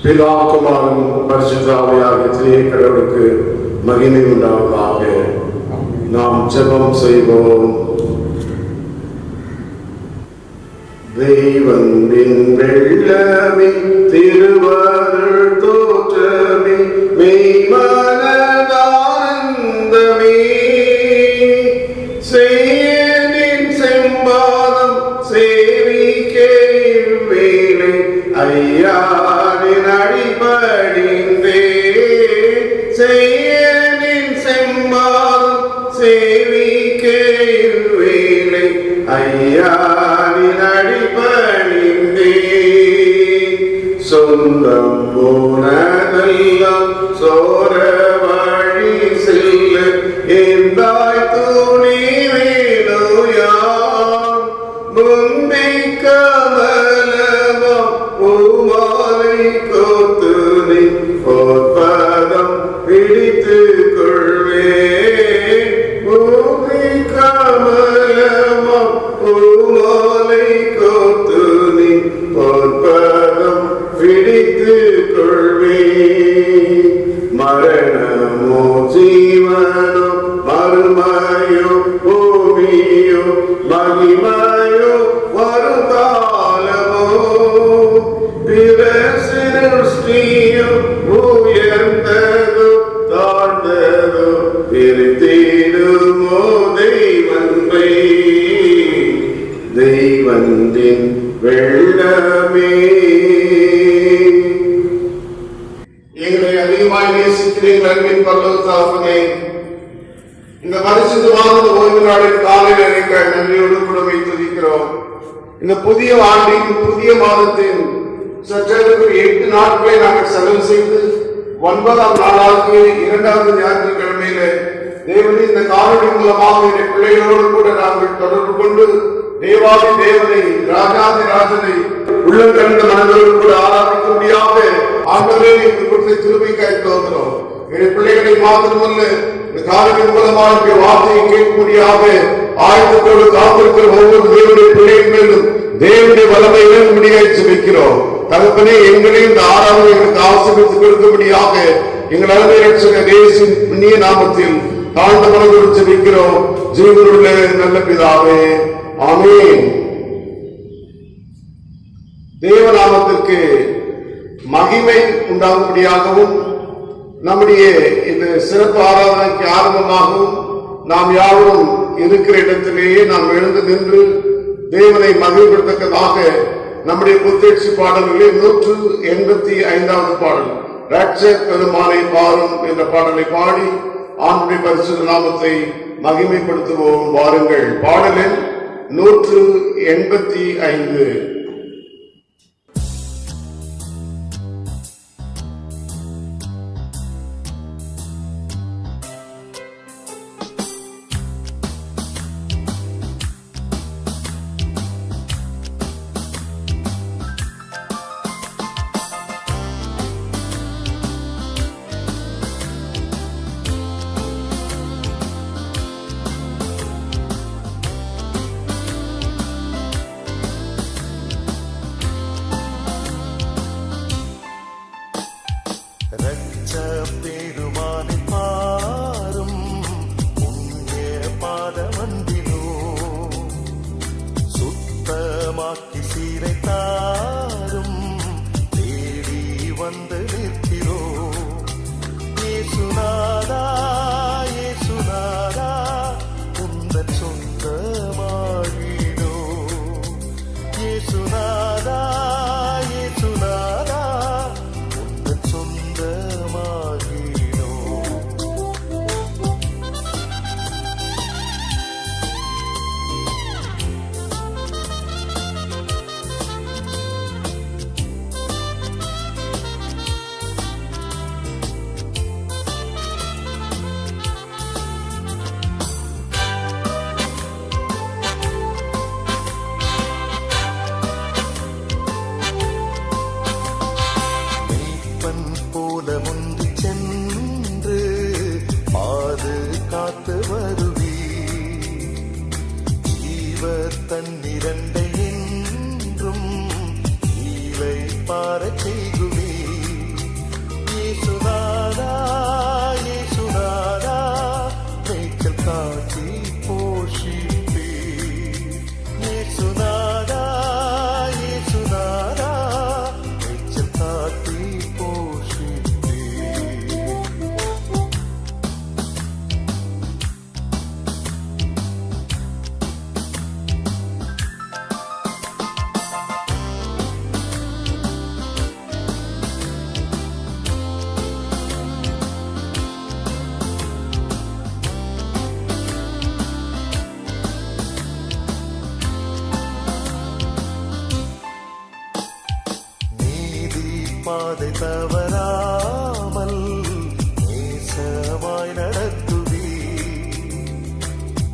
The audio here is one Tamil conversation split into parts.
பிதாகுமாரன் பரிசுத்தாவியாகிய திரிய கடவுளுக்கு மகிமை உண்டாவதாக. நாம் ஜெபம் செய்வோம். தெய்வத்தின் வெள்ளமே, திருவருள் தோற்றமே, மெய்மனதானந்தமே, சேனின் செம்பாதம் சேவிக்கையில் வேலை ஐயானின் அடிபடிந்தே, சேனின் செம்பாதம் சேவிக்கையில் வேலை ஐயானின் அடிபடிந்தே, சொந்தம் போனதெல்லாம் சோர வழி செல்ல எந்தாய் துணி வேணுயான், முந்தை கமலமா பூமாலை கோத்து நீ பொற்பதம் பிடித்து கொள்வேன், முந்தை கமலமா பூமாலை கோத்து நீ பொற்பதம் பிடித்து கொள்வேன். மரணமோ ஜீவனோ மறுமையோ பூமியோ மகிமையோ வருகாலமோ, பிற சிருஷ்டியோ உயர்ந்ததோ தாழ்ந்ததோ பிரித்திடுமோ தெய்வந்தை, தெய்வத்தின் வெள்ளமே. எங்களை அதிகமாக நேசிக்கிறீர்கள் அன்பின் பரலோக தகப்பனே, இந்த பரிசுத்தமான ஓய்வு நாளின் காலையில் எங்கள் நன்றியோடு கூட வைத்திருக்கிறோம். இந்த புதிய ஆண்டின் புதிய மாதத்தின் சற்றேறக்குள் 8 நாட்களை நாங்கள் செலவு செய்து 9ஆம் நாளாகிய 2வது ஞாயிற்றுக்கிழமையில தேவனே இந்த காணொலி மூலமாக என் பிள்ளைகளோடு கூட நாங்கள் தொடர்பு கொண்டு தேவாதி தேவனை ராஜாதி ராஜனை உள்ளங்கண்ட மனதோடு கூட ஆராதிக்க முடியாத ஆண்டவரே எங்கள் கொடுத்த திருமைக்காய் தோன்றோம். என் பிள்ளைகளை மாத்திரமல்ல இந்த காணொலி மூலமாக வார்த்தையை கேட்கும்படியாக ஆயுதத்தோடு காத்திருக்கிற ஒவ்வொரு தேவனுடைய பிள்ளையின் மேலும் தேவனுடைய வல்லமை இறங்கும்படியாக ஜெபிக்கிறோம். தகப்பனே, எங்களையும் இந்த ஆராதனை எங்களுக்கு ஆசீர்வதித்து கொடுக்கும்படியாக எங்கள் அருமை ரட்சகர் இயேசுவின் புண்ணிய நாமத்தில் தாழ்ந்த மனதோடு ஜெபிக்கிறோம் ஜீவனுள்ள நல்ல பிதாவே, ஆமென். தேவநாமத்திற்கு மகிமை உண்டாகும்படியாகவும் நம்முடைய இந்த சிறப்பு ஆராதனைக்கு ஆரம்பமாகவும் நாம் யாரும் இருக்கிற இடத்திலேயே நாம் எழுந்து நின்று தேவனை மகிழ்ப்படுத்தக்கதாக நம்முடைய புத்தெழுச்சி பாடல்களிலே 185வது பாடல் ரட்சகர் பெருமானை பாரும் என்ற பாடலை பாடி ஆண்டுடைய பரிசுத்த நாமத்தை மகிமைப்படுத்துவோம். வாருங்கள். பாடலில் 185. காட்டி போஷிப்பே. இயேசுநாதா இயேசுநாதா மேய்ச்சல் காட்டி போஷிப்பே. பாதை தவறாமல் நேசமாய் நடத்துவி.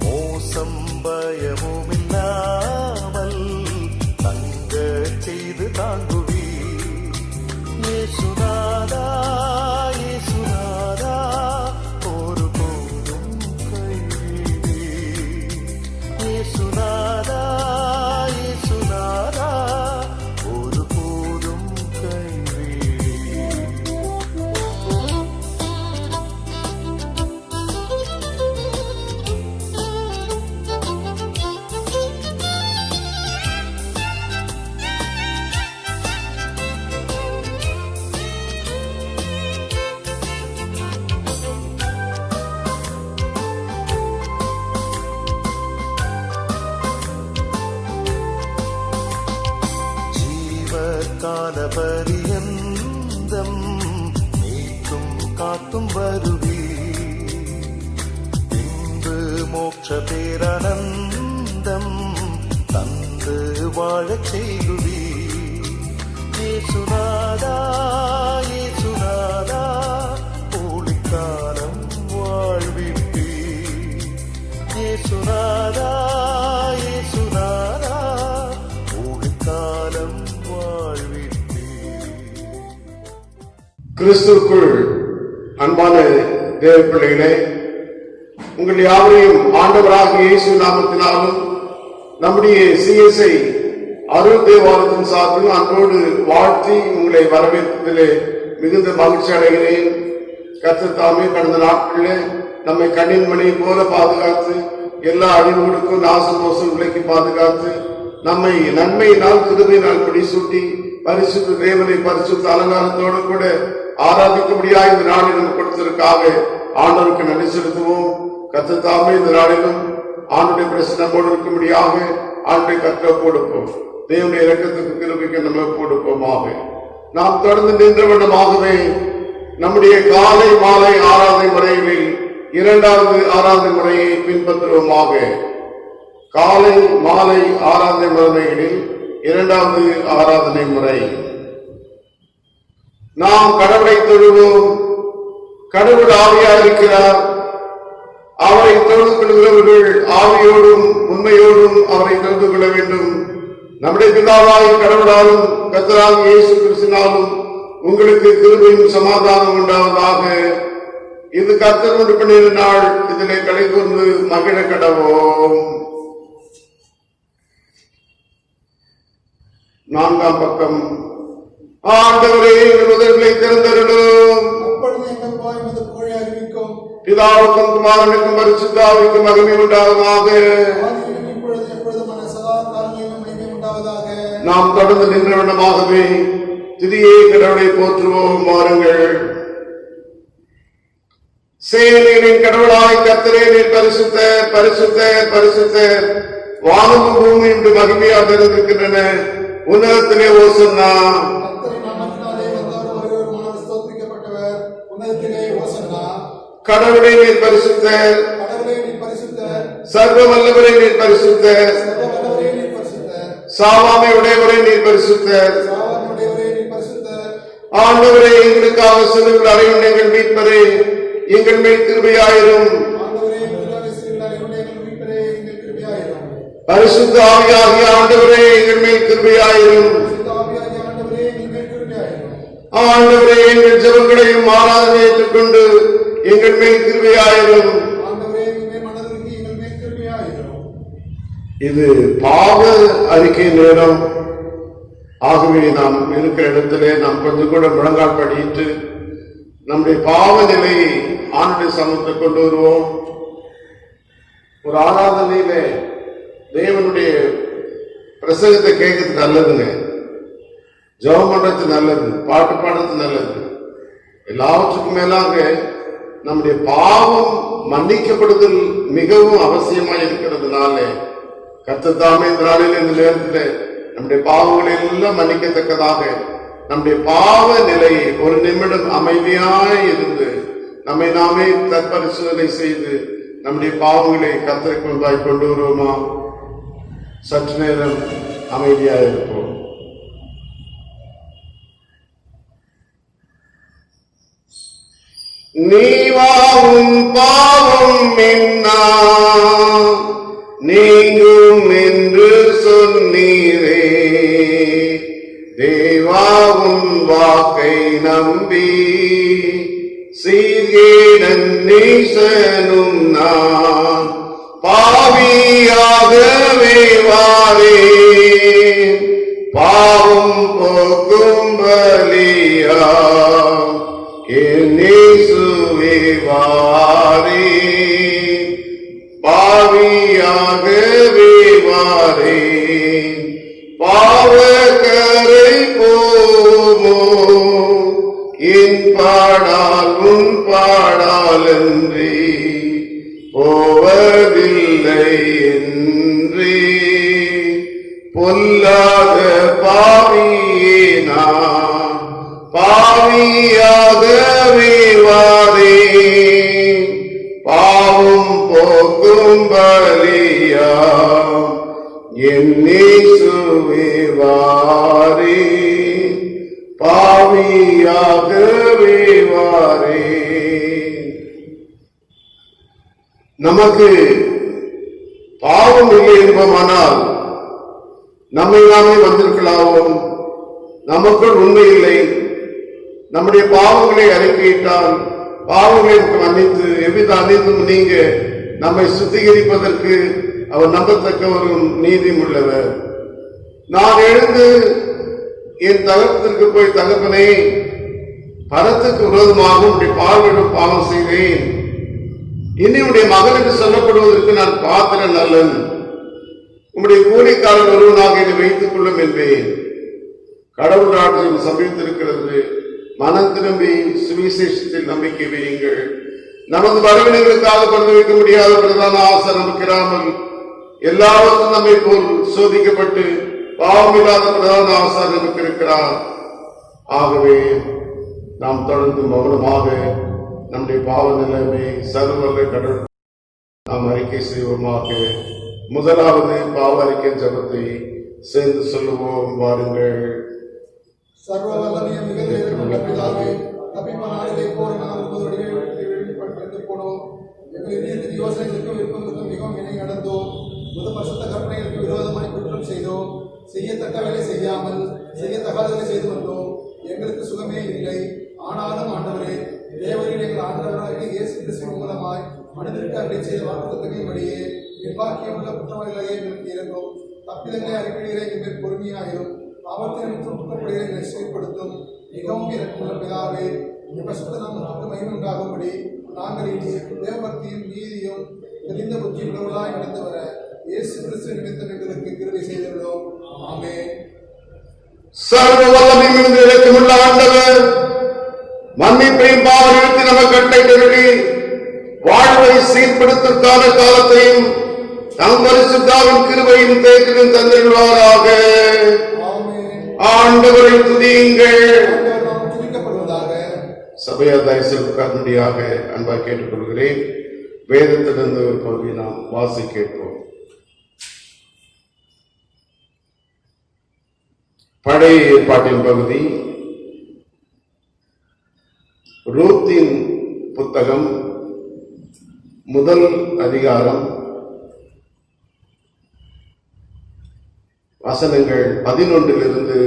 மோசம் பயமுமில்லாமல் தங்க செய்து தாங்குவி. இயேசுநாதா இயேசுநாதா ஒருபோதும் கைவிடே. இயேசுநாதா இயேசுநாதா ஒருபோதும் கால பரியந்தம் நீக்கும் காத்தும் வருவி. பின்பு மோட்ச பேரானந்தம் தந்து வாழச் செய்குவி. இயேசுநாதா இயேசுநாதா ஊழிக்காலம் வாழ்விப்பி. இயேசுநாதா இயேசுநாதா ஊழிக்காலம் கிறிஸ்துவுக்குள் அன்பான தேவ பிள்ளைகளே, உங்கள் யாவரையும் ஆண்டவராகிய இயேசு நாமத்தினாலும் நம்முடைய CSI அருள் தேவாலயத்தின் சார்பில் அன்போடு வாழ்த்தி உங்களை வரவேற்பதிலே மிகுந்த மகிழ்ச்சி அடைகிறேன். கர்த்தர் தாமே கடந்த நாட்களிலே நம்மை கண்ணின் மணி போல பாதுகாத்து எல்லா அழிவுகளுக்கும் நாசமோசம் விலக்கி பாதுகாத்து நம்மை நன்மையினால் கிருபையினால் முடிசூட்டி பரிசுத்த தேவனை பரிசுத்த அலங்காரத்தோடு கூட ஆராதிக்கும்படியாக இந்த நாளில் நம்ம கொடுத்ததற்காக ஆண்டவருக்கு நன்றி செலுத்துவோம். கர்த்தர் தாமே இந்த நாளிலும் ஆண்டுடைய பிரசனமோடு இருக்கும்படியாக ஆண்டை கற்க கொடுப்போம். தேவனுடைய இரக்கத்துக்கு கிருபைக்கு நம்ம கொடுப்போமாக. நாம் தொடர்ந்து நின்ற வண்ணமாகவே நம்முடைய காலை மாலை ஆராதனை முறைகளில் இரண்டாவது ஆராதனை முறையை பின்பற்றுவோமாக. காலை மாலை ஆராதனை முறைகளில் இரண்டாவது ஆராதனை முறை. நாம் கடவுளை தொழுவோம். கடவுள் ஆவியா இருக்கிறார். அவரை தொழுது கொள்கிறவர்கள் ஆவியோடும் உண்மையோடும் அவரை தொழுது கொள்ள வேண்டும். நம்முடைய பிதாவாய் கடவுளாலும் கர்த்தராகிய இயேசு கிறிஸ்துவினாலும் உங்களுக்கு கிருபையும் சமாதானம் உண்டாவதாக. இது கர்த்தர் உண்டு பண்ணின நாள். இதிலே களை கூர்ந்து மகிழ கடவோம். 4ஆம் பக்கம். ஆண்டவரே, எங்கள் உதவிகளை திறந்தருளும். பிதாவுக்கும் குமாரனுக்கும் பரிசுத்த ஆவிக்கும் மகிமை உண்டாவதாக. நாம் தொடர்ந்து நின்ற வண்ணமாகவே திதியே கடவுளை போற்றுவோம். வாருங்கள். சேனைகளின் கடவுளாய் கர்த்தரே, நீர் பரிசுத்தர் பரிசுத்தர் பரிசுத்தர். வானமும் பூமியும் என்று மகிமையாக இருக்கின்றன. உன்னதத்திலே ஓசன்னா. கடவுளை நீர் பரிசுத்தர். சர்வ வல்லவரை நீர் பரிசுத்தர். சாவாமை உடையவரை நீர் பரிசுத்தர். ஆண்டவரே, எங்களுக்காக சிலுவையில் அறையும் எங்கள் மீட்பரே, எங்கள் மேல் கிருபையாயிரும். பரிசுத்த ஆவியாகிய ஆண்டவரே, எங்கள் மேல் கிருபையாயிரும். ஆண்டவரே, எங்கள் ஜெபங்களையும் ஆராதனை ஏற்றுக்கொண்டு எங்கள் மேல் கிருபையாயிரும். இது பாவ அறிக்கை நேரம். ஆகவே நாம் இருக்கிற இடத்திலே நாம் கொஞ்சம் கூட முழங்கால் படியிட்டு நம்முடைய பாவ நிலையை ஆண்டுடைய சமூகத்தை கொண்டு வருவோம். ஒரு ஆராதனையில தேவனுடைய பிரசங்கத்தை கேட்கறது நல்லதுங்க, ஜெபம் பண்றது நல்லது, பாட்டு பாடுறது நல்லது. எல்லாவற்றுக்கும் மேலாக நம்முடைய பாவம் மன்னிக்கப்படுதல் மிகவும் அவசியமா இருக்கிறதுனால கர்த்தர் தாமே இந்த நாளில் இந்த நேரத்தில் நம்முடைய பாவங்களை எல்லாம் மன்னிக்கத்தக்கதாக நம்முடைய பாவ நிலையை ஒரு நிமிடம் அமைதியாய் இருந்து நம்மை நாமே தற்பரிசோதனை செய்து நம்முடைய பாவங்களை கர்த்தருக்கு முன்பாய் கொண்டு வருவோமா? சற்று நேரம் அமைதியாக இருப்போம். நீவாவும் பாவம் என்னா நீங்கும் என்று சொன்னீரே, தேவாவும் வாக்கை நம்பி சீர்கேடன் நீசனும் நான் பாவியாகவே வாரே, பாவம் போக்கும் பலியா இயேசுவே வாரே, பாவியாகவே வாரே, பாவக்கரை போமோ என் பாடால் உன் பாடால் என்றே போவதில்லை என்றே பொல்லாத பாவியே நான் பாவியாகவே வாரே, பாவம் போக்கும் பலியா என் இயேசுவே வாரே, பாவியாகவே வாரே. நமக்கு பாவம் இல்லை என்பமானால் நம்மை நாமே வந்திருக்கலாமோ? நமக்குள் உண்மை இல்லை. நம்முடைய பாவங்களை அறிக்கையிட்டால் பாவங்களை மன்னித்து எவ்வித அனைத்தும் நீங்க நம்மை சுத்திகரிப்பதற்கு அவர் நம்பத்தக்கவரும் நீதியும் உள்ளவர். நான் எழுந்து என் தகப்பத்திற்கு போய், தகப்பனே, பரத்துக்கு விரோதமாக உடைய பார்வையிடம் பாவம் செய்தேன், இனி உடைய மகன் என்று சொல்லப்படுவதற்கு நான் பாத்திரன் அல்லன், உம்முடைய கூலிக்காரன் ஒருவனாக என்னை வைத்துக் கொள்ளும் என்பேன். கடவுள் ராஜ்யம் சமீபத்திருக்கிறது, மனம் திரும்பி சுவிசேஷத்தில் நம்பிக்கை வையுங்கள். நமது பலவீனங்களுக்காக பறந்து வைக்க முடியாத பிரதான ஆசை நமக்கு இராமல் எல்லாவற்றும் நம்மை போல் சோதிக்கப்பட்டு பாவமில்லாத பிரதான ஆசை நமக்கு இருக்கிறார். ஆகவே நாம் தொடர்ந்து மௌனமாக நம்முடைய பாவ நிலைமை சர்வல்ல கடவுள் நாம் அறிக்கை செய்வோமாக. முதலாவது பாவ அறிக்கை ஜபத்தை சேர்ந்து சொல்லுவோம். வாருங்கள். சர்வ வல்லமையும் மிகுந்த பிதாவே, தப்பிப்ப நாளிலே போற நாம் வெளிப்படுத்தி போனோம். எங்கள் யோசனைகளுக்கும் விருப்பங்களுக்கும் மிகவும் இணை நடந்தோம். புது பரிசுத்த கற்பனைகளுக்கு விரோதமாய் குற்றம் செய்தோம். செய்யத்தக்க வேலை செய்யாமல் செய்யத்தகாததை செய்து வந்தோம். எங்களுக்கு சுகமே இல்லை. ஆனாலும் ஆண்டவரே, தேவரின் எங்கள் ஆண்டவராகிய இயேசு கிறிஸ்துவின் மூலமாய் மனிதருக்கு அருளை செய்த வாக்குத்தத்தங்களின்படியே நிர்வாகியமுள்ள குற்றவாளிகளையே எங்களுக்கு இருக்கும். தப்பிதங்களை அறிக்கைகளை எங்கள் பொறுமையாயிரும். பாவத்தை குற்றப்படுகளை எங்களை செயல்படுத்தும். மிகவும் இறக்கமுள்ள பிதாவே, பரிசுத்த நாமத்துக்கு மகிமை உண்டாகும்படி நாங்கள் தேவபக்தியும் நீதியும் தெளிந்த புத்தி உணவுகளாய் நடந்து வர இயேசு கிறிஸ்து நிமித்தம் எங்களுக்கு கிருபை செய்துள்ளோம். ஆமென். சர்வ வல்லமையும் இறக்கமுள்ள ஆண்டவர் மன்னிப்பையும் பாவத்தை நமக்கு கட்டளையிட்டு வாழ்வை சீர்படுத்துவதற்கான காலத்தையும் தம் பரிசுத்தாவின் கிருபையும் தேற்றிலும் தந்திருவாராக. ஆண்டவரை துதியுங்கள். சபையாதாய் செல்வதற்காக அன்பாக கேட்டுக்கொள்கிறேன். வேதத்திலிருந்து ஒரு பகுதியை நாம் வாசி கேட்போம். பழைய ஏற்பாட்டின் பகுதி ரூத்தின் புத்தகம், முதல் அதிகாரம், வசனங்கள் 11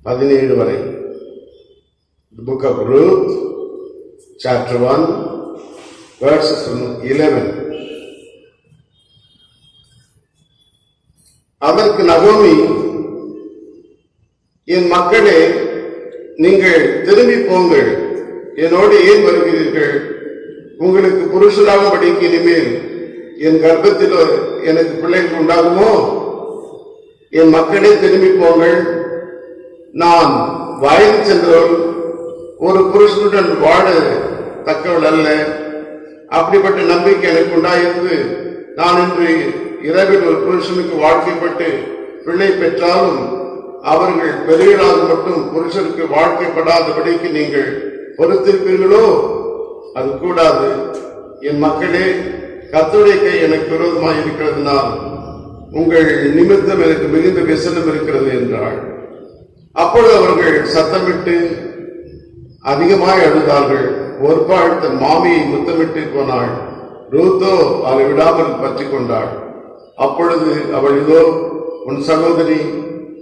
17 வரை. The book of Ruth, chapter 1, verses 11. அதற்கு நகோமி, என் மக்களே, நீங்கள் திரும்பி போங்கள், என்னோடு ஏன் வருகிறீர்கள்? உங்களுக்கு புருஷராகும்படிக்கு இனிமேல் என் கர்ப்பத்தில் எனக்கு பிள்ளைகள் உண்டாகுமோ? என் மக்களே திரும்பி போங்கள். நான் வயது சென்றவள், ஒரு புருஷனுடன் வாழ தக்கவள் அல்ல. அப்படிப்பட்ட நம்பிக்கை எனக்கு உண்டாயிருந்து நான் இன்று இரவில் ஒரு புருஷனுக்கு வாழ்க்கைப்பட்டு பிள்ளை பெற்றாலும் அவர்கள் பெரியவர்களாக மட்டும் புருஷனுக்கு வாழ்க்கைப்படாதபடிக்கு நீங்கள் பொறுத்திருப்பீர்களோ? அது கூடாது. என் மக்களே, கர்த்தருடைய கை எனக்கு விரோதமாக இருக்கிறதுனால் உங்கள் நிமித்தம் எனக்கு மிகுந்த விசனம் இருக்கிறது என்றாள். அப்பொழுது அவர்கள் சத்தமிட்டு அதிகமாய் அழுதார்கள். ஒருபாள் தன் மாமியை முத்தமிட்டு போனாள். ரூத்தோ அவளை விடாமல் பற்றி கொண்டாள். அப்பொழுது அவள், இதோ உன் சகோதரி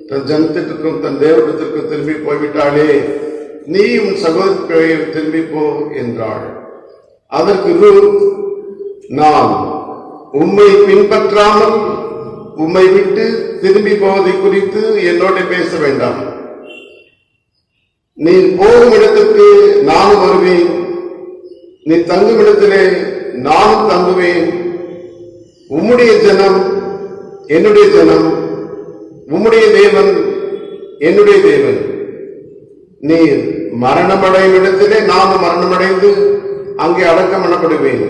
தன் ஜனத்திற்கும் தன் தேவத்திற்கும் திரும்பி போய்விட்டாளே, நீ உன் சகோதரி திரும்பி போ என்றாள். அதற்கு ரூத், நான் உம்மை பின்பற்றாமல் உம்மை விட்டு திரும்பி போவதை குறித்து என்னோட பேச வேண்டாம். நீ போகும் இடத்துக்கு நானும் வருவேன், நீ தங்கும் இடத்திலே நானும் தங்குவேன். உம்முடைய ஜனம் என்னுடைய ஜனம், உம்முடைய தேவன் என்னுடைய தேவன். நீர் மரணமடையும் இடத்திலே நானும் மரணமடைந்து அங்கே அடக்கம் பண்ணப்படுவேன்.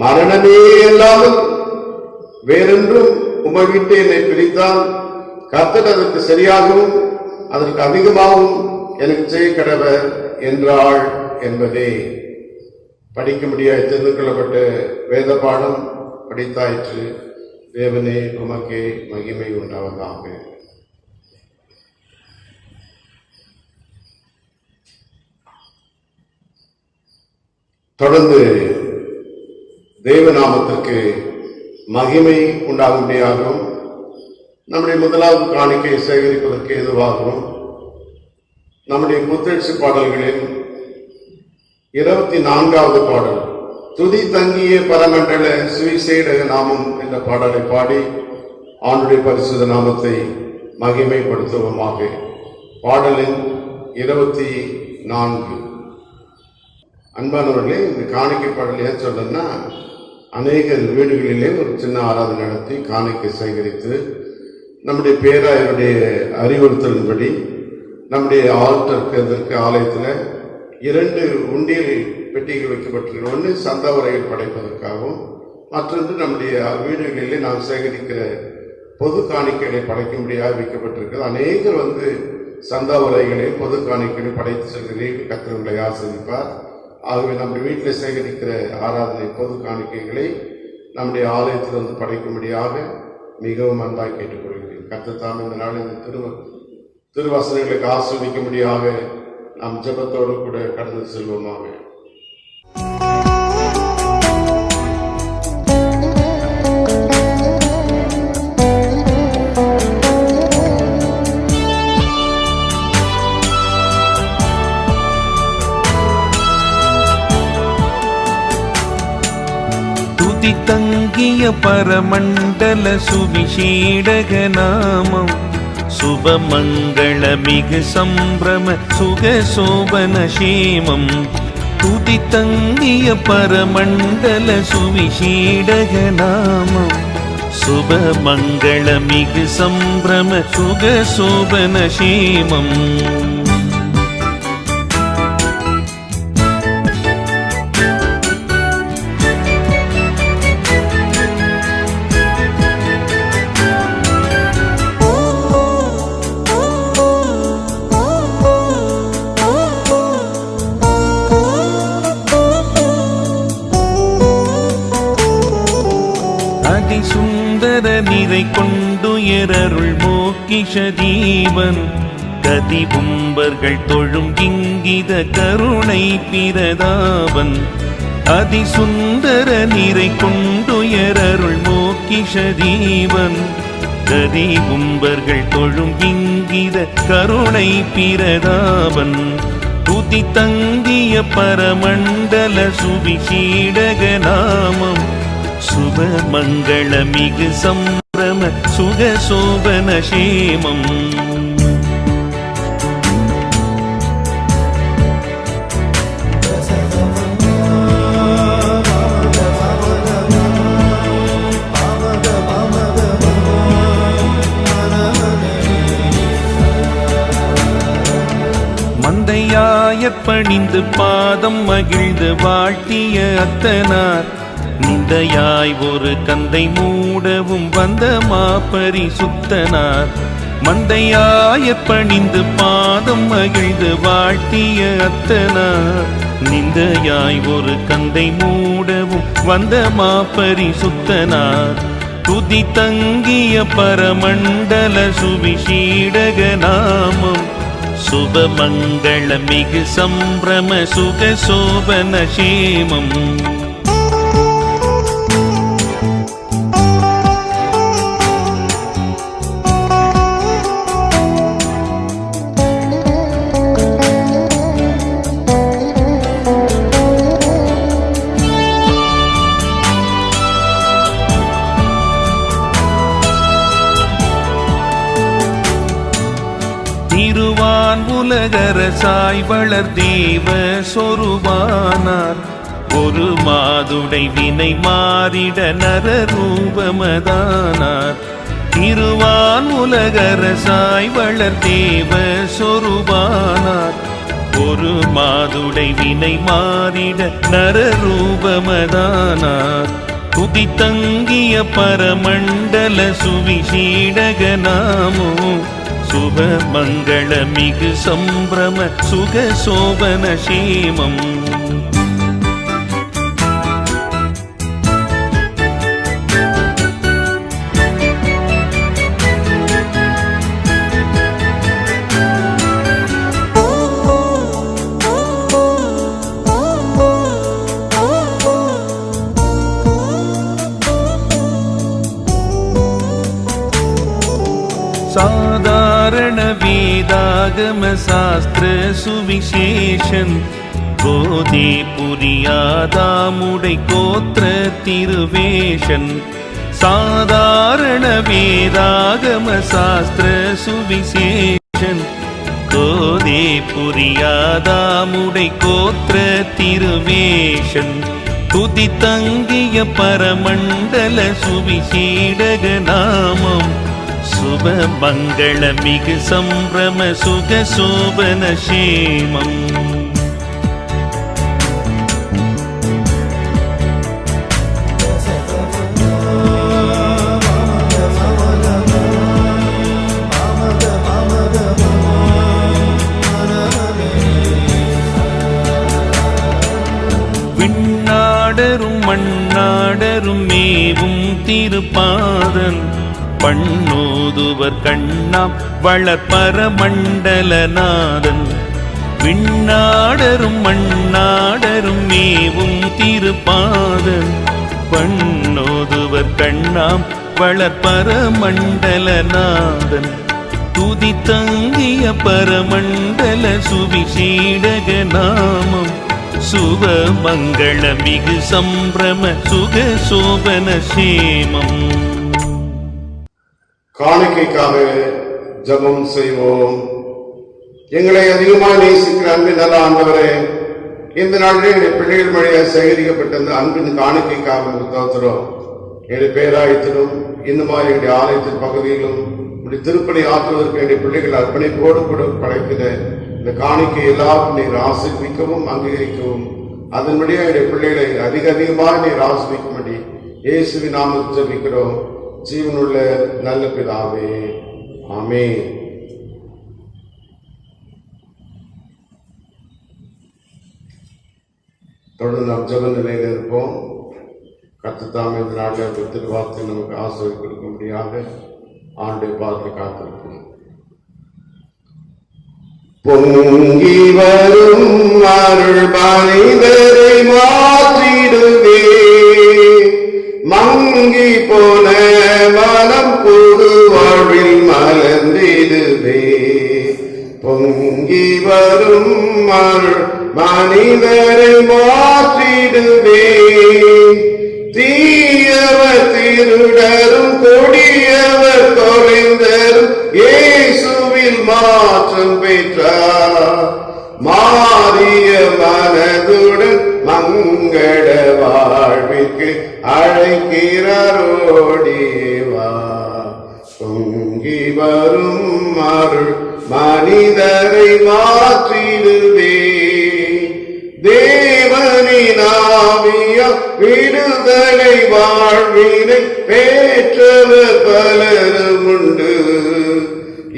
மரணமே இல்லாமல் வேறென்றும் உம்மை விட்டு என்னை பிரித்தால் கர்த்தர் அதற்கு சரியாகவும் அதற்கு அதிகமாகவும் எனக்கு செய்ய கடவர் என்றாள் என்பதே படிக்க முடியாத தெரிந்து கொள்ளப்பட்ட வேத பாடம் படித்தாயிற்று. தேவனே உமக்கே மகிமை உண்டாவதாக. தொடர்ந்து தேவநாமத்திற்கு மகிமை உண்டாகும்படியாகவும் நம்முடைய முதலாவது காணிக்கையை சேகரிப்பதற்கு ஏதுவாகவும் நம்முடைய புத்தெழுச்சி பாடல்களில் 24வது பாடல், துதி தங்கிய பரமண்டல சுவிசேடக நாமம் என்ற பாடலை பாடி ஆண்டுடைய பரிசுத்த நாமத்தை மகிமைப்படுத்துவோமாக. பாடலின் 24. அன்பானவர்களே, இந்த காணிக்கை பாடல் ஏன் சொல்றேன்னா, அநேக வீடுகளிலே ஒரு சின்ன ஆராதனை நடத்தி காணிக்கை சேகரித்து நம்முடைய பேராயருடைய அறிவுறுத்தலின்படி நம்முடைய ஆல்டருக்கு ஆலயத்தில் 2 உண்டியல் பெட்டிகள் வைக்கப்பட்டிருக்கிற, ஒன்று சந்தா உரைகள் படைப்பதற்காகவும், மற்றொன்று நம்முடைய வீடுகளிலே நாம் சேகரிக்கிற பொது காணிக்கைகளை படைக்கும்படியாக வைக்கப்பட்டிருக்கிறது. அநேகர் சந்தா உரைகளை பொது காணிக்கைகளை படைத்து செல்கிறீர்கள். கர்த்தர்களை ஆசீர்வதிப்பார். ஆகவே நம்முடைய வீட்டில் சேகரிக்கிற ஆராதனை பொது காணிக்கைகளை நம்முடைய ஆலயத்தில் படைக்கும்படியாக மிகவும் அன்பாக கேட்டுக்கொள்கிறேன். கர்த்தர் தாம் இந்த நாள் இந்த திருவசனங்களுக்கு ஆஸ்வதிக்கும்படியாக நாம் ஜெபத்தோடு கூட கடந்து செல்வோமாக. துதி தங்கிய பரமண்டல சுவிசேடக நாமம், சுபமங்கள மிகு சம்பிரம சுக சோபன சேமம். துதி தங்கிய பரமண்டல சுவிசேடக நாமம், சுபமங்கள மிகு சம்பிரம சுக சோபன சேமம். சுந்தர நிறை கொண்டுயரருள் மோக்கிஷ தீபன், கதிபும்பர்கள் தொழும் இங்கித கருணை பிரதாபன். அதிசுந்தர நிறை கொண்டுயரருள் மோக்கிஷ தீபன், கதிபும்பர்கள் தொழும் இங்கித கருணை பிரதாபன். துதி தங்கிய பரமண்டல சுவிசேடக நாமம், சுபமங்கள மிகு சம்பிரம சுக சோபன சேமம். பணிந்து பாதம் மகிழ்ந்து வாழ்த்திய அத்தனார் நிந்தையாய் ஒரு கந்தை மூடவும் வந்த மாபரிசுத்தனார் மந்தையாய பணிந்து பாதம் மகிழ்ந்து வாழ்த்திய அத்தனார் நிந்தையாய் ஒரு கந்தை மூடவும் வந்த மாபரிசுத்தனார் துதி தங்கிய பரமண்டல சுவிசீடக நாமம் சுபமங்கள மிகு சம்பிரம சுக சோபன சேமம் திருவான் உலகரசாய் வளர் தேவ சொருவானார் ஒரு மாதுடை வினை மாறிட நர ரூபமதானார் திருவான் உலகரசாய் வளர் தேவ சொருவானார் ஒரு மாதுடை வினை மாறிட நர ரூபமதானார் துதி தங்கிய பரமண்டல சுவிசீடக நாமோ சுப மங்கள மிகு சம்பிரம சுக சோபன சேமம் சாதாரண வேதாகம சாஸ்திர சுவிசேஷன் போதே புரியாதாமுடை கோத்திர திருவேஷன் சாதாரண வேதாகம சாஸ்திர சுவிசேஷன் போதே புரியாதாமுடை கோத்திர திருவேஷன் துதி தங்கிய பரமண்டல சுவிசீடக நாமம் சுப மங்கள மிகு சம்பிரம சுக சோபன சேமம் விண்ணாடரும் மண்ணாடரும் மேவும் திருப்பாதன் பண்ணோதுவர் கண்ணாம் வளர்பர மண்டலநாதன் விண்ணாடரும் மண்ணாடரும் மேவும் திருப்பாதன் பண்ணோதுவர் கண்ணாம் வளர்பர மண்டலநாதன் துதி தங்கிய பரமண்டல சுவிசீடக நாமம் சுப மங்கள மிகு சம்பிரம சுக சோபன சேமம் காணிக்கைக்காக ஜெபம் செய்வோம். எங்களை அதிகமாக நேசிக்கிற அன்பின் நல்ல ஆண்டவரே, இந்த நாளிலே எங்கள் பிள்ளைகள் வழியாக சேகரிக்கப்பட்ட அந்த அன்பின் காணிக்கைக்காக தோத்துறோம். எங்களுடைய பேராயத்திலும் இன்னுமா எங்களுடைய ஆலயத்தின் பகுதியிலும் இப்படி திருப்பணி ஆற்றுவதற்கு எங்களுடைய பிள்ளைகள் அர்ப்பணிப்போடு கூட படைக்கிற இந்த காணிக்கை எல்லாரும் நீர் ஆசீர்விக்கவும் அங்கீகரிக்கவும் அதன்படியே எங்களுடைய பிள்ளைகளை அதிகமாக நீர் ஆசீர்விக்கும்படி இயேசுவின் நாமத்தில் ஜெபிக்கிறோம் ஜீவனுள்ள நல்ல பிதாவே, ஆமென். தொடர்ந்து நாம் ஜெப நிலையில் இருப்போம். கர்த்தர் தாமே இந்த நாட்டில் திருவார்த்தை நமக்கு ஆசீர்வாதம் கொடுக்கும்படியாக ஆண்டை பார்த்து காத்திருக்கிறோம். பொங்கி வரும் அருள் மனிதரை மாற்றிடுவே, மங்கி போன மனம் புது வாழ்வில் மலர்ந்திடுவே. பொங்கி வரும் அருள் மனிதரை மாற்றிடுவே, தீயவர் திருடரும் கொடியவர் தொலைந்தரும் இயேசுவில் மாற்றம் பெற்றார். மாறிய மனதுடன் மங்கள வாழ்விற்கு அழைக்கிறாரோடிவா. பொங்கி வரும் அருள் மனிதரை மாற்றிடுவே. விடுதலை வாழ்வினை பெற்றவர் பலரும் உண்டு.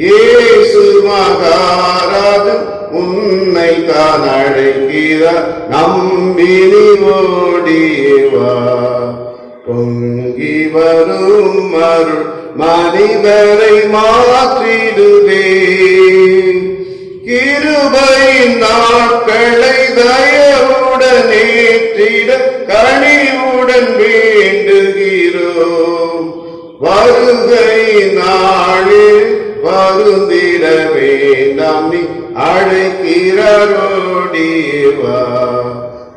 இயேசு மகாராஜன் உன்னை தான் அழைக்கிறார், நம்பினி ஓடியவா. பொங்கி வரும் அருள் மனிதரை மாற்றிடுவே, கிருபையின் நாட்களை தயவுடன் ஏற்றிட கனிவுடன் வேண்டுகிறோம். வருகை நாளில் வருந்திட வேண்டாம், நீ அழைக்கிறாரோடிவா.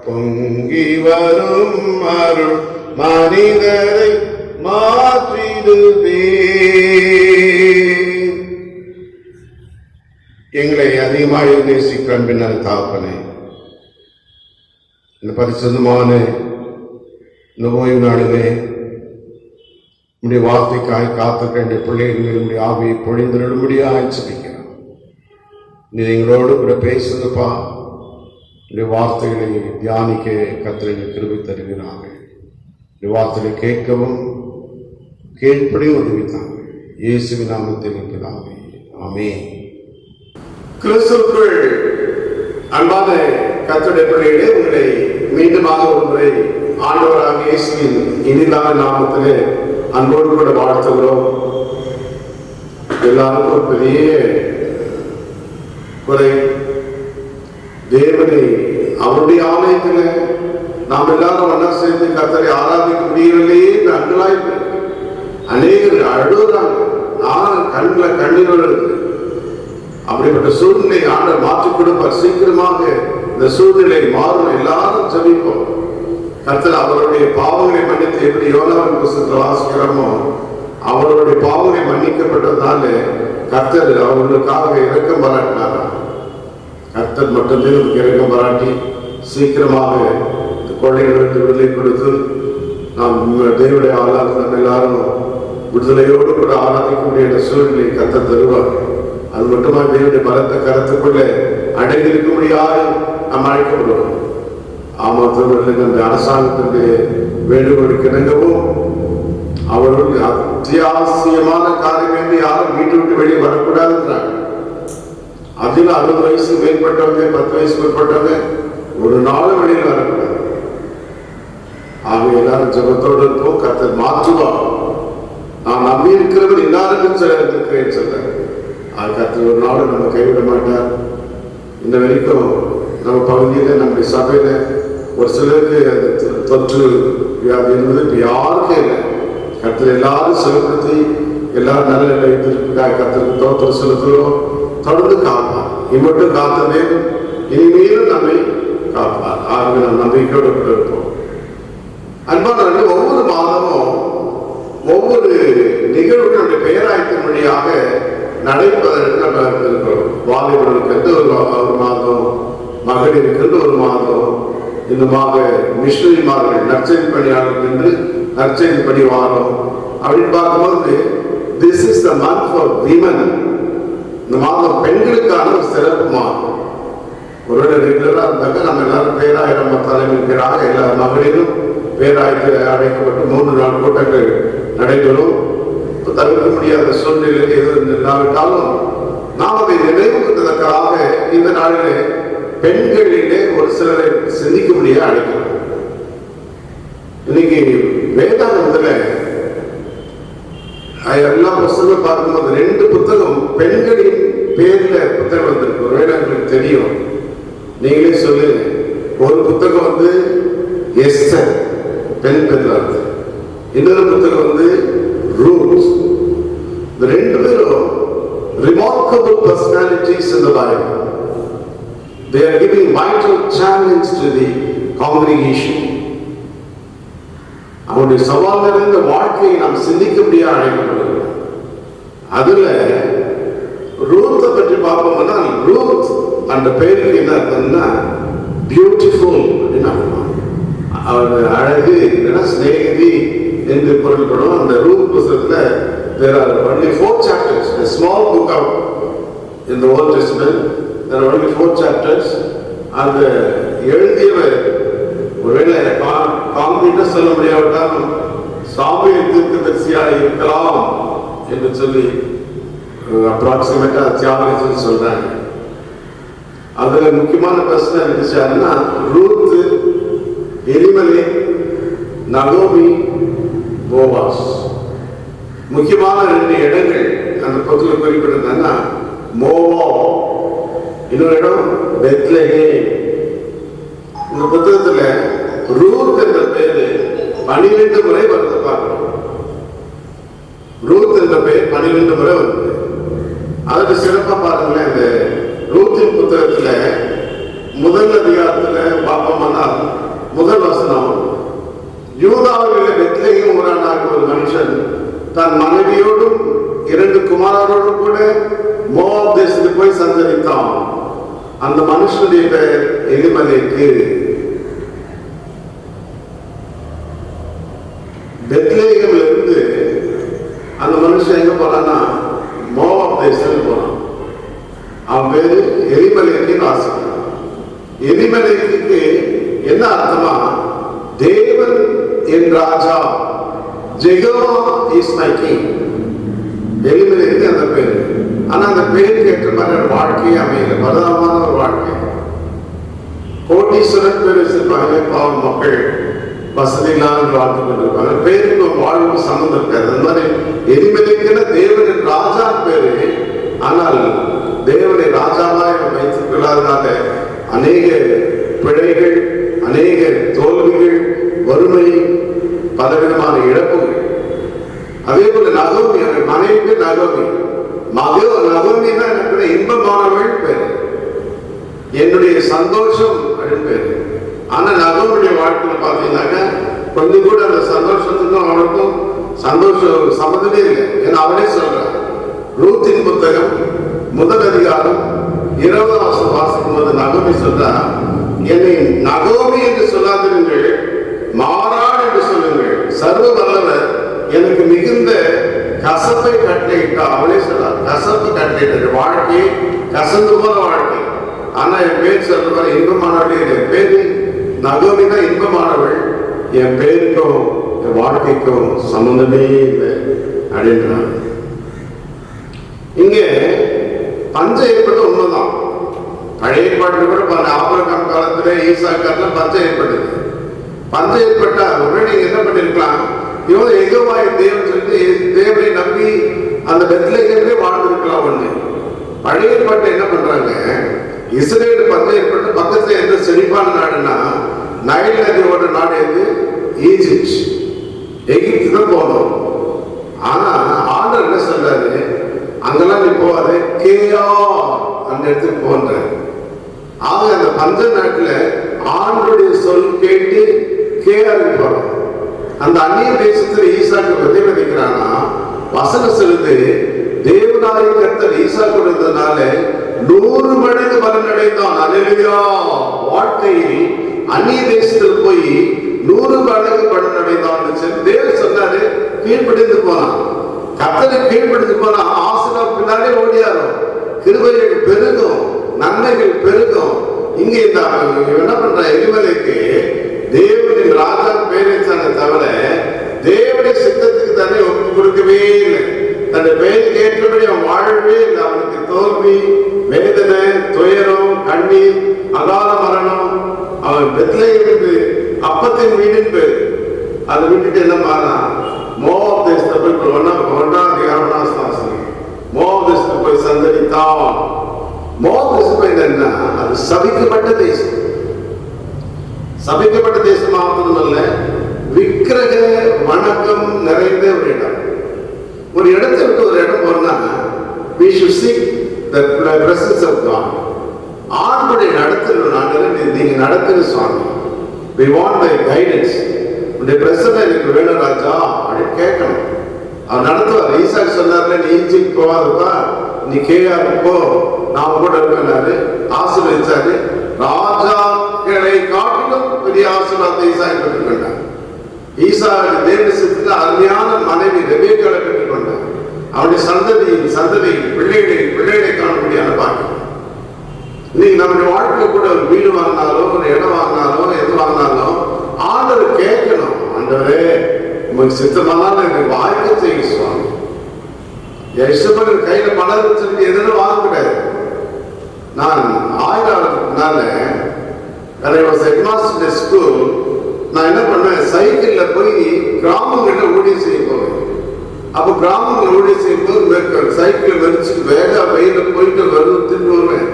பொங்கி வரும் அருள் மனிதரை மாற்றிடுவே. எங்களை அதிகமாக நேசிக்கிற பின்னர் தாப்பனே, இந்த பரிசுத்தமான இந்த ஓய்வு நாளிலே உடைய வார்த்தைக்காய் காத்திருக்கின்ற பிள்ளைகள் உடைய ஆவியை பொழிந்திருடும்படியாக ஜெபிக்கிறோம். நீ எங்களோடு கூட பேசுங்கப்பா. இந்த வார்த்தைகளை தியானிக்க கர்த்தர் கிருபை தருகிறார்கள். இந்த வார்த்தைகளை கேட்கவும் கீழ்ப்படியும் உதவித்தாங்க. இயேசுவின் நாமத்தில் பிதாவே, ஆமென். கிறிஸ்துவுக்குள் அன்பான கர்த்தருடைய பிள்ளைகளே, உங்களை மீண்டுமாக ஒரு முறை ஆண்டவராக இயேசுவின் இனிதான நாமத்திலே அன்போடு கூட வாழ்த்துகிறோம். எல்லாருக்கும் ஒரு பெரிய குறை, தேவனை அவருடைய ஆலயத்தில் நாம் எல்லாரும் ஒன்றா சேர்ந்து கர்த்தரை ஆராதிக்க முடியவில்லையே அங்கலாய் அநேகர் அழுகுறாங்க. நான் கண்ணீரோடு இருக்கு. அப்படிப்பட்ட சூழ்நிலை ஆண்டவர் மாற்றிக் கொடுப்பார். சீக்கிரமாக இந்த சூழ்நிலை மாறும். எல்லாரும் ஜெபிப்போம். கர்த்தர் அவருடைய பாவங்களை மன்னித்து, எப்படி யோனாவின் புத்தகத்தில் வாசிக்கிறோமோ அவருடைய பாவங்களை மன்னிக்கப்பட்டதால கர்த்தர் அவர்களுக்காக இரக்கம் பாராட்டினார். கர்த்தர் மட்டுமே இரக்கம் பாராட்டி சீக்கிரமாக இந்த கொள்ளைகளுக்கு விடுதலை கொடுத்து நாம் தேவனுடைய ஆராதனை எல்லாரும் விடுதலையோடு கூட ஆராதிக்கக்கூடிய சூழ்நிலை கர்த்தர் தருவார். அது மட்டுமா தேவனுடைய பலத்த கருத்துக்குள்ளே அடங்கியிருக்க முடியாது நாம் அழைக்கப்படுவோம். ஆமாத்தவர்களுக்கு அந்த அரசாங்கத்தினுடைய வேண்டுகோளுக்கு இணங்கவும் அவர்களுக்கு அத்தியாவசியமான காரியம் என்று யாரும் வீட்டு விட்டு வெளியே வரக்கூடாதுன்றாங்க. அதில் 60 வயசுக்கு மேற்பட்டவங்க, 10 வயசுக்கு மேற்பட்டவங்க ஒரு நாளும் வெளியில் வரக்கூடாது. ஆக எல்லாரும் ஜெபத்தோடு இருப்போம். கர்த்தர் மாற்றுவார். நான் நம்பி இருக்கிறவர் எல்லாருக்கும் இருக்கிறேன்னு சொல்றாரு. அது கர்த்தர் ஒரு நாளும் நம்ம கைவிட மாட்டார். இந்த வரைக்கும் நம்ம பகுதியில் நம்முடைய சபையில ஒரு சிலருக்கு அந்த தொற்று வியாதி என்பது இப்போ யாருக்கும் இல்லை. கர்த்தர் எல்லாரும் செயல்படுத்தி எல்லாரும் நல்ல வைத்திருக்காக கர்த்தருக்கு தோற்றம் செலுத்துகிறோம். தொடர்ந்து காப்பார். இம்மட்டும் காத்ததே இனிமேலும் நம்மை காப்பார். ஆகவே நாம் நம்பிக்கையோடு இருப்போம். அன்பானவர்கள், ஒவ்வொரு மாதமும் ஒவ்வொரு நிகழ்வுகளுடைய பெயராயத்தின் வழியாக நடைபெறுவதற்கு நம்ம இருக்கிறோம். வாலிபர்களுக்கு ஒரு மாதம், மகளிருக்கு ஒரு மாதம், இன்னுமாக மிஷனரிமார்கள் நற்செய்தி பணியாளர்கள் என்று நற்செய்தி பணி வாரம் அப்படின்னு பார்க்கும்போது this is the month for women. இந்த மாதம் பெண்களுக்கான ஒரு சிறப்பு மாதம். ஒருவேளை ரெகுலராக இருந்தாங்க நம்ம எல்லாரும் பேராயிரம் தலைமையாக எல்லா மகளிரும் பேராயத்தில் அழைக்கப்பட்டு 3 நாள் கூட்டங்கள் நடைபெறும். தவிர்க்க முடியாத சூழ்நிலையில் எது இல்லாவிட்டாலும் நாம் அதை நினைவுறுத்ததற்காக இந்த நாளிலே பெண்களிலே ஒரு சிலரை சிந்திக்க முடிய அழைக்கிறோம். இன்னைக்கு வேதாகமத்துல எல்லா புத்தகங்களும் பார்க்கும்போது 2 புத்தகம் பெண்களின் பேர்ல புத்தகம் வந்திருக்கு. ஒருவேளை உங்களுக்கு தெரியும், நீங்களே சொல்லுங்க. ஒரு புத்தகம் எஸ்தர், பெண் பேர்ல இருக்கு. இன்னொரு புத்தகம் ரூத். இந்த 2 பேரும் remarkable personalities in the Bible. They are giving vital challenge to the congregation. அவருடைய சவால் நிறைந்த வாழ்க்கையை நாம் சிந்திக்க முடியாது அழைக்கப்படுகிறோம். அதுல ரூத்தை பற்றி பார்ப்போம்னா, ரூத் அந்த பெயருக்கு என்ன அர்த்தம்னா பியூட்டிஃபுல் அப்படின்னு அர்த்தம். அவர் அழகு இல்லைன்னா ஸ்நேகிதி என்று பொருள்படும். அந்த ரூத் புத்தகத்துல there are only 4 chapters, a small book of in the Old Testament. There are only 4 chapters. அந்த எழுதியவர் ஒருவேளை சொல்ல முடியாவிட்டாலும் சாமுவேல் தீர்க்கதரிசியாக இருக்கலாம் என்று சொல்லி அப்ராக்சிமேட்டா தியாகராஜன் சொல்றாங்க. அதுல முக்கியமான பிரச்சனை இருந்துச்சாருன்னா ரூத், எலிமெலேக், நகோமி, போவாஸ். முக்கியமான 2 இடங்கள் அந்த பக்கத்தில் குறிப்பிட்டிருந்தாங்கன்னா மோவாப், இன்னொரு இடம் பெத்லகேம். இந்த புத்தகத்துல ரூத் என்ற பெயரு 12 முறை வருது பார்க்கிறோம். ரூத் என்ற பெயர் 12 முறை வருது. அதுக்கு சிறப்பா பாருங்களேன், இந்த ரூத்தின் புத்தகத்துல முதல் அதிகாரத்துல பார்ப்போம்னால் முதல் வசனம், யூதாவில் பெத்லகேம் ஊரானாகிய ஒரு மனுஷன் தன் மனைவியோடும் 2 குமாரரோடும் கூட மோவாப் தேசத்துக்கு போய் சஞ்சரித்தான். அந்த மனுஷனுடைய பெயர் எலிமெலேக்கு. பெத்லகேம்ல இருந்து அந்த மனுஷன் எங்க போறான்னா மோவாப் தேசத்துக்கு போறான். அவன் பேரு எலிமெலேக்குன்னு வாசிக்கிறான். எலிமெலேக்குக்கு என்ன அர்த்தமா? தேவன் என் ராஜா, ஜெகோவா இஸ் மை கிங். எலிமெலேக்கு அந்த பேரு. ஆனா அந்த பேருக்கு ஏற்ற மாதிரி வாழ்க்கையை அமையல, பரிதாபமான ஒரு வாழ்க்கை. கோட்டீஸ்வரன் பேர் வச்சிருப்பாங்க, பாவம் மக்கள் வசதி இல்லாமல் வாழ்ந்து கொண்டிருப்பாங்க. பேருக்கு வாழ்வு சம்மந்தம் இருக்காது. அந்த மாதிரி எலிமெலேக்குன்னா தேவனின் ராஜா பேரு. ஆனால் தேவனை ராஜாவாய் வைத்துக் கொள்ளாதனால அநேக பிழைகள், அநேக தோல்விகள், வறுமை, பலவிதமான இழப்புகள். அதே போல நகோமி, மனைவி நகோமி. நகோமின்னா எனக்கு இன்பமானவள் பேரு, என்னுடைய சந்தோஷம் அப்படின்னு பேரு. ஆனா நகோமியுடைய வாழ்க்கையில பாத்தீங்கன்னாக்க கொஞ்சம் கூட அந்த சந்தோஷத்துக்கும் அவனுக்கும் சந்தோஷம் சம்மந்தமே இல்லை. ஏன்னா அவனே சொல்றான். ரூத்தின் புத்தகம் முதல் அதிகாரம் 20 வாசிக்கும் போது நகோமி சொல்றா, என்னை நகோமி என்று சொல்லாதிருங்கள், மாறாடு என்று சொல்லுங்கள். சர்வ வல்லவர் எனக்கு மிகுந்த கசப்பை கட்டளையிட்டா. அவளே சொல்றார், கசப்பு கட்டளையிட்ட வாழ்க்கை கசந்து போன வாழ்க்கை. ஆனா என் பேர் சொல்ற மாதிரி இன்பமானவள். என் பேரு நகோமி தான் இன்பமானவள். என் பேருக்கும் என் வாழ்க்கைக்கும் சம்பந்தமே இல்லை அப்படின்றான். இங்கே பஞ்சம் ஏற்பட்ட உண்மைதான். பழைய ஏற்பாட்டு கூட ஆபிரகாம் காலத்துல ஈசாக்கால பஞ்சம் ஏற்பட்டது. பஞ்சம் ஏற்பட்டா உடனே நீங்க என்ன பண்ணிருக்கலாம், இவங்க எகோவாய் தேவன் சொல்லி தேவனை நம்பி அந்த பெத்லகேமிலே வாழ்ந்திருக்கலாம். ஒண்ணு பழைய ஏற்பாட்டை என்ன பண்றாங்க, இஸ்ரேல் பஞ்சம் ஏற்பட்டு பக்கத்துல எந்த செழிப்பான நாடுன்னா நைல் நதியோட நாடு எது? ஈஜிப்ட், எகிப்து தான் போனோம். ஆனா ஆண்டவர் என்ன சொல்றாரு, அங்கெல்லாம் நீ போவாது, கேயா அந்த இடத்துக்கு போன்ற. ஆக அந்த பஞ்ச நாட்டுல ஆண்டருடைய சொல் கேட்டு கேஆருக்கு போறோம். அந்த அந்நிய தேசத்துல ஈசாக்கு விதைக்கிறான்னா வசனம் சொல்லுது, தேவனாய கர்த்தர் ஈசாக்கு இருந்ததுனால 100 மடங்கு பலனடைந்தான். அல்லேலூயா. வாழ்க்கையில் அந்நிய தேசத்தில் போய் 100 மடங்கு பலனடைந்தான் சொல்லி தேவன் சொன்னாரு. கீழ்ப்படிந்து போனான். கர்த்தரை கீழ்ப்படிந்து போனா ஆசீர்வாதம் பின்னாலே ஓடியாரும். கிருபைகள் பெருகும், நன்மைகள் பெருகும். இங்கே என்ன பண்ற, எலிமெலேக்கு தேவனின் ராஜா பேரை சொன்ன தவிர தேவனுடைய சித்தத்துக்கு தன்னை ஒப்பு கொடுக்கவே இல்லை. தன்னுடைய பெயருக்கு ஏற்றபடி அவன் வாழவே இல்லை. அவனுக்கு தோல்வி, வேதனை, துயரம், கண்ணீர், அகால மரணம். அவன் பெத்லகேமுக்கு அப்பத்தின் வீடின் பேர். அதை விட்டுட்டு என்ன மாறா, மோவாப் தேசத்தை போய் 1ஆம் அதிகாரம் 1ஆம் வசனம், மோவாப் தேசத்தை போய் சந்தரித்தான். மோவாப் தேசம் என்னன்னா அது சபிக்கப்பட்ட தேசம். சபிக்கப்பட்ட தேசம் மாத்திரமல்ல, விக்கிரக வணக்கம் நிறைந்த ஒரு இடம். ஒரு இடத்தை விட்டு ஒரு இடம் போனா we should seek the presence of God. ஆண்டவருடைய நடத்தல் நீங்க நடத்துங்க சுவாமி. we want the guidance. உடைய பிரசன்னம் எனக்கு வேணும் ராஜா அப்படின்னு கேட்கணும். அவர் நடத்துவார். ஈசாக்கு சொன்னார்ல, நீ ஈஜிப்ட் போவாதுப்பா, நீ கேஆருக்கு போ, நான் கூட இருப்பேன்னாரு. ஆசீர்வதிச்சாரு. ராஜாக்களை காட்டிலும் பெரிய ஆசீர்வாதத்தை ஈசாக்கு பெற்றுக்கொண்டார். ஈசாக்கு தேவசத்துல அருமையான மனைவி ரெபேக்காளை பெற்றுக்கொண்டார். அவருடைய சந்ததி பிள்ளைகளை காணக்கூடியான பாக்கியம். இன்னைக்கு நம்முடைய வாழ்க்கையில கூட ஒரு வீடு வாங்கினாலும், ஒரு இடம் வாங்கினாலும், எது வாங்கினாலும் ஆண்டவர் கேட்கணும். ஆண்டவரே உமக்கு சித்தமானால் எனக்கு வாய்க்க செய்ய சுவாமி. இஷ்டப்பட்ட கையில பணம் வச்சுட்டு எதுவும் வாங்க கூடாது. நான் 1000 ஹெட்மாஸ்டர் ஸ்கூல் நான் என்ன பண்ணேன், சைக்கிள்ல போய் கிராமங்கள்ல ஊழியம் செய்ய போவேன். அப்போ கிராமங்கள் ஊழியம் செய்யும்போது சைக்கிள் வெறிச்சுட்டு வேக வெயில போயிட்டு திரும்பி வருவேன்.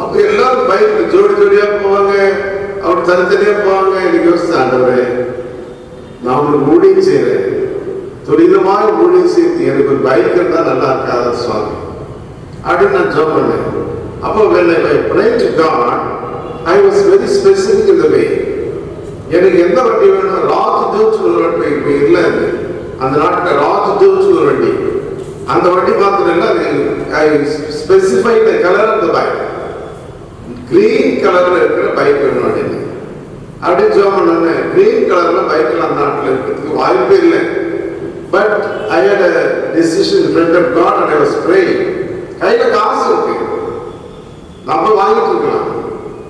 அப்போ எல்லாரும் பைக்ல ஜோடி ஜோடியா போவாங்க, அப்படி தனித்தனியா போவாங்க. எனக்கு யோசிச்சேன், ஆண்டவரே நான் உங்களுக்கு ஊழியம் செய்யறேன், துரிதமாக ஊழியம் செய்து எனக்கு ஒரு பைக் இருந்தா நல்லா இருக்காத சுவாமி அப்படின்னு நான் ஜோம் பண்ணேன். அப்போ when I prayed to God, I was very specific in the way. எனக்கு எந்த வண்டி வேணும், ராஜ்தூத் ஒரு வண்டி இப்போ இல்லை, அந்த நாட்டில் ராஜ்தூத் ஒரு வண்டி, அந்த வண்டி மாத்திரம் இல்லை, I specify the colour of the bike, green கலர்ல இருக்கிற பைக் வேணும் அப்படின்னு அப்படியே ஜோம் பண்ணேன். கிரீன் கலர்ல பைக்கில் அந்த நாட்டில் இருக்கிறதுக்கு வாய்ப்பே இல்லை. But I had a decision in front of God and I was praying. கையில காசு இருக்கு, நம்ம வாங்கிட்டு இருக்கலாம்.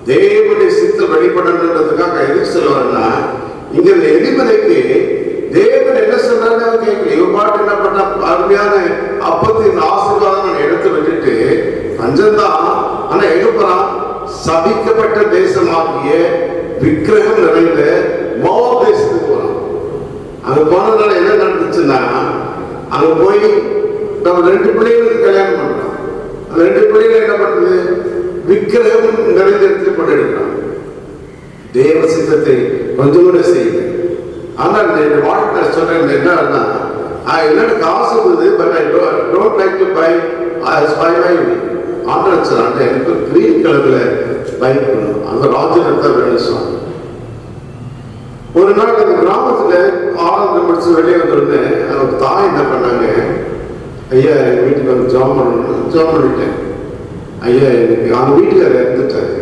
தேவனுடைய சித்தம் வெளிப்படணுன்றதுக்காக எதுக்கு சொல்லுவாருன்னா, இங்க இந்த எலிமலைக்கு தேவன் என்ன சொல்றாரு அவன் கேட்கல. இவன் பாட்டு என்ன பண்ண, அருமையான அப்பத்தின் ஆசீர்வாதம் நான் எடுத்து விட்டுட்டு பஞ்சம்தான். ஆனா எங்க போறான், சபிக்கப்பட்ட தேசமாகிய விக்கிரகம் நிறைந்த மோவாப் தேசத்துக்கு போறான். அங்க போனதுனால என்ன நடந்துச்சுன்னா, அங்க போய் நம்ம 2 பிள்ளைகளுக்கு கல்யாணம் பண்றோம். அந்த 2 பிள்ளைகள் என்ன பண்ணுது, விக்கிரகம் நிறைந்த இடத்துல கொண்டிருக்கிறான். தேவ சித்தத்தை கொஞ்சம் கூட செய்யுது. ஆனால் இந்த வாழ்க்கை சொல்றேன் என்னன்னா, என்னோட காசு இருக்குது, but I don't like to buy ஆண்டர் எனக்கு கிரீன் கலர்ல பைக் வேணும், அந்த ராஜ்யத்தை வேணும் சொன்னாங்க. ஒரு நாள் அந்த கிராமத்துல 6வது முடிச்சு வெளியே வந்திருந்தேன். அவங்க தாய் என்ன பண்ணாங்க, ஐயா எங்க வீட்டுக்கு வந்து ஜாம் பண்ணணும், ஜாம் பண்ணிட்டேன். ஐயா எனக்கு அவங்க வீட்டுக்காரர் இறந்துட்டாரு.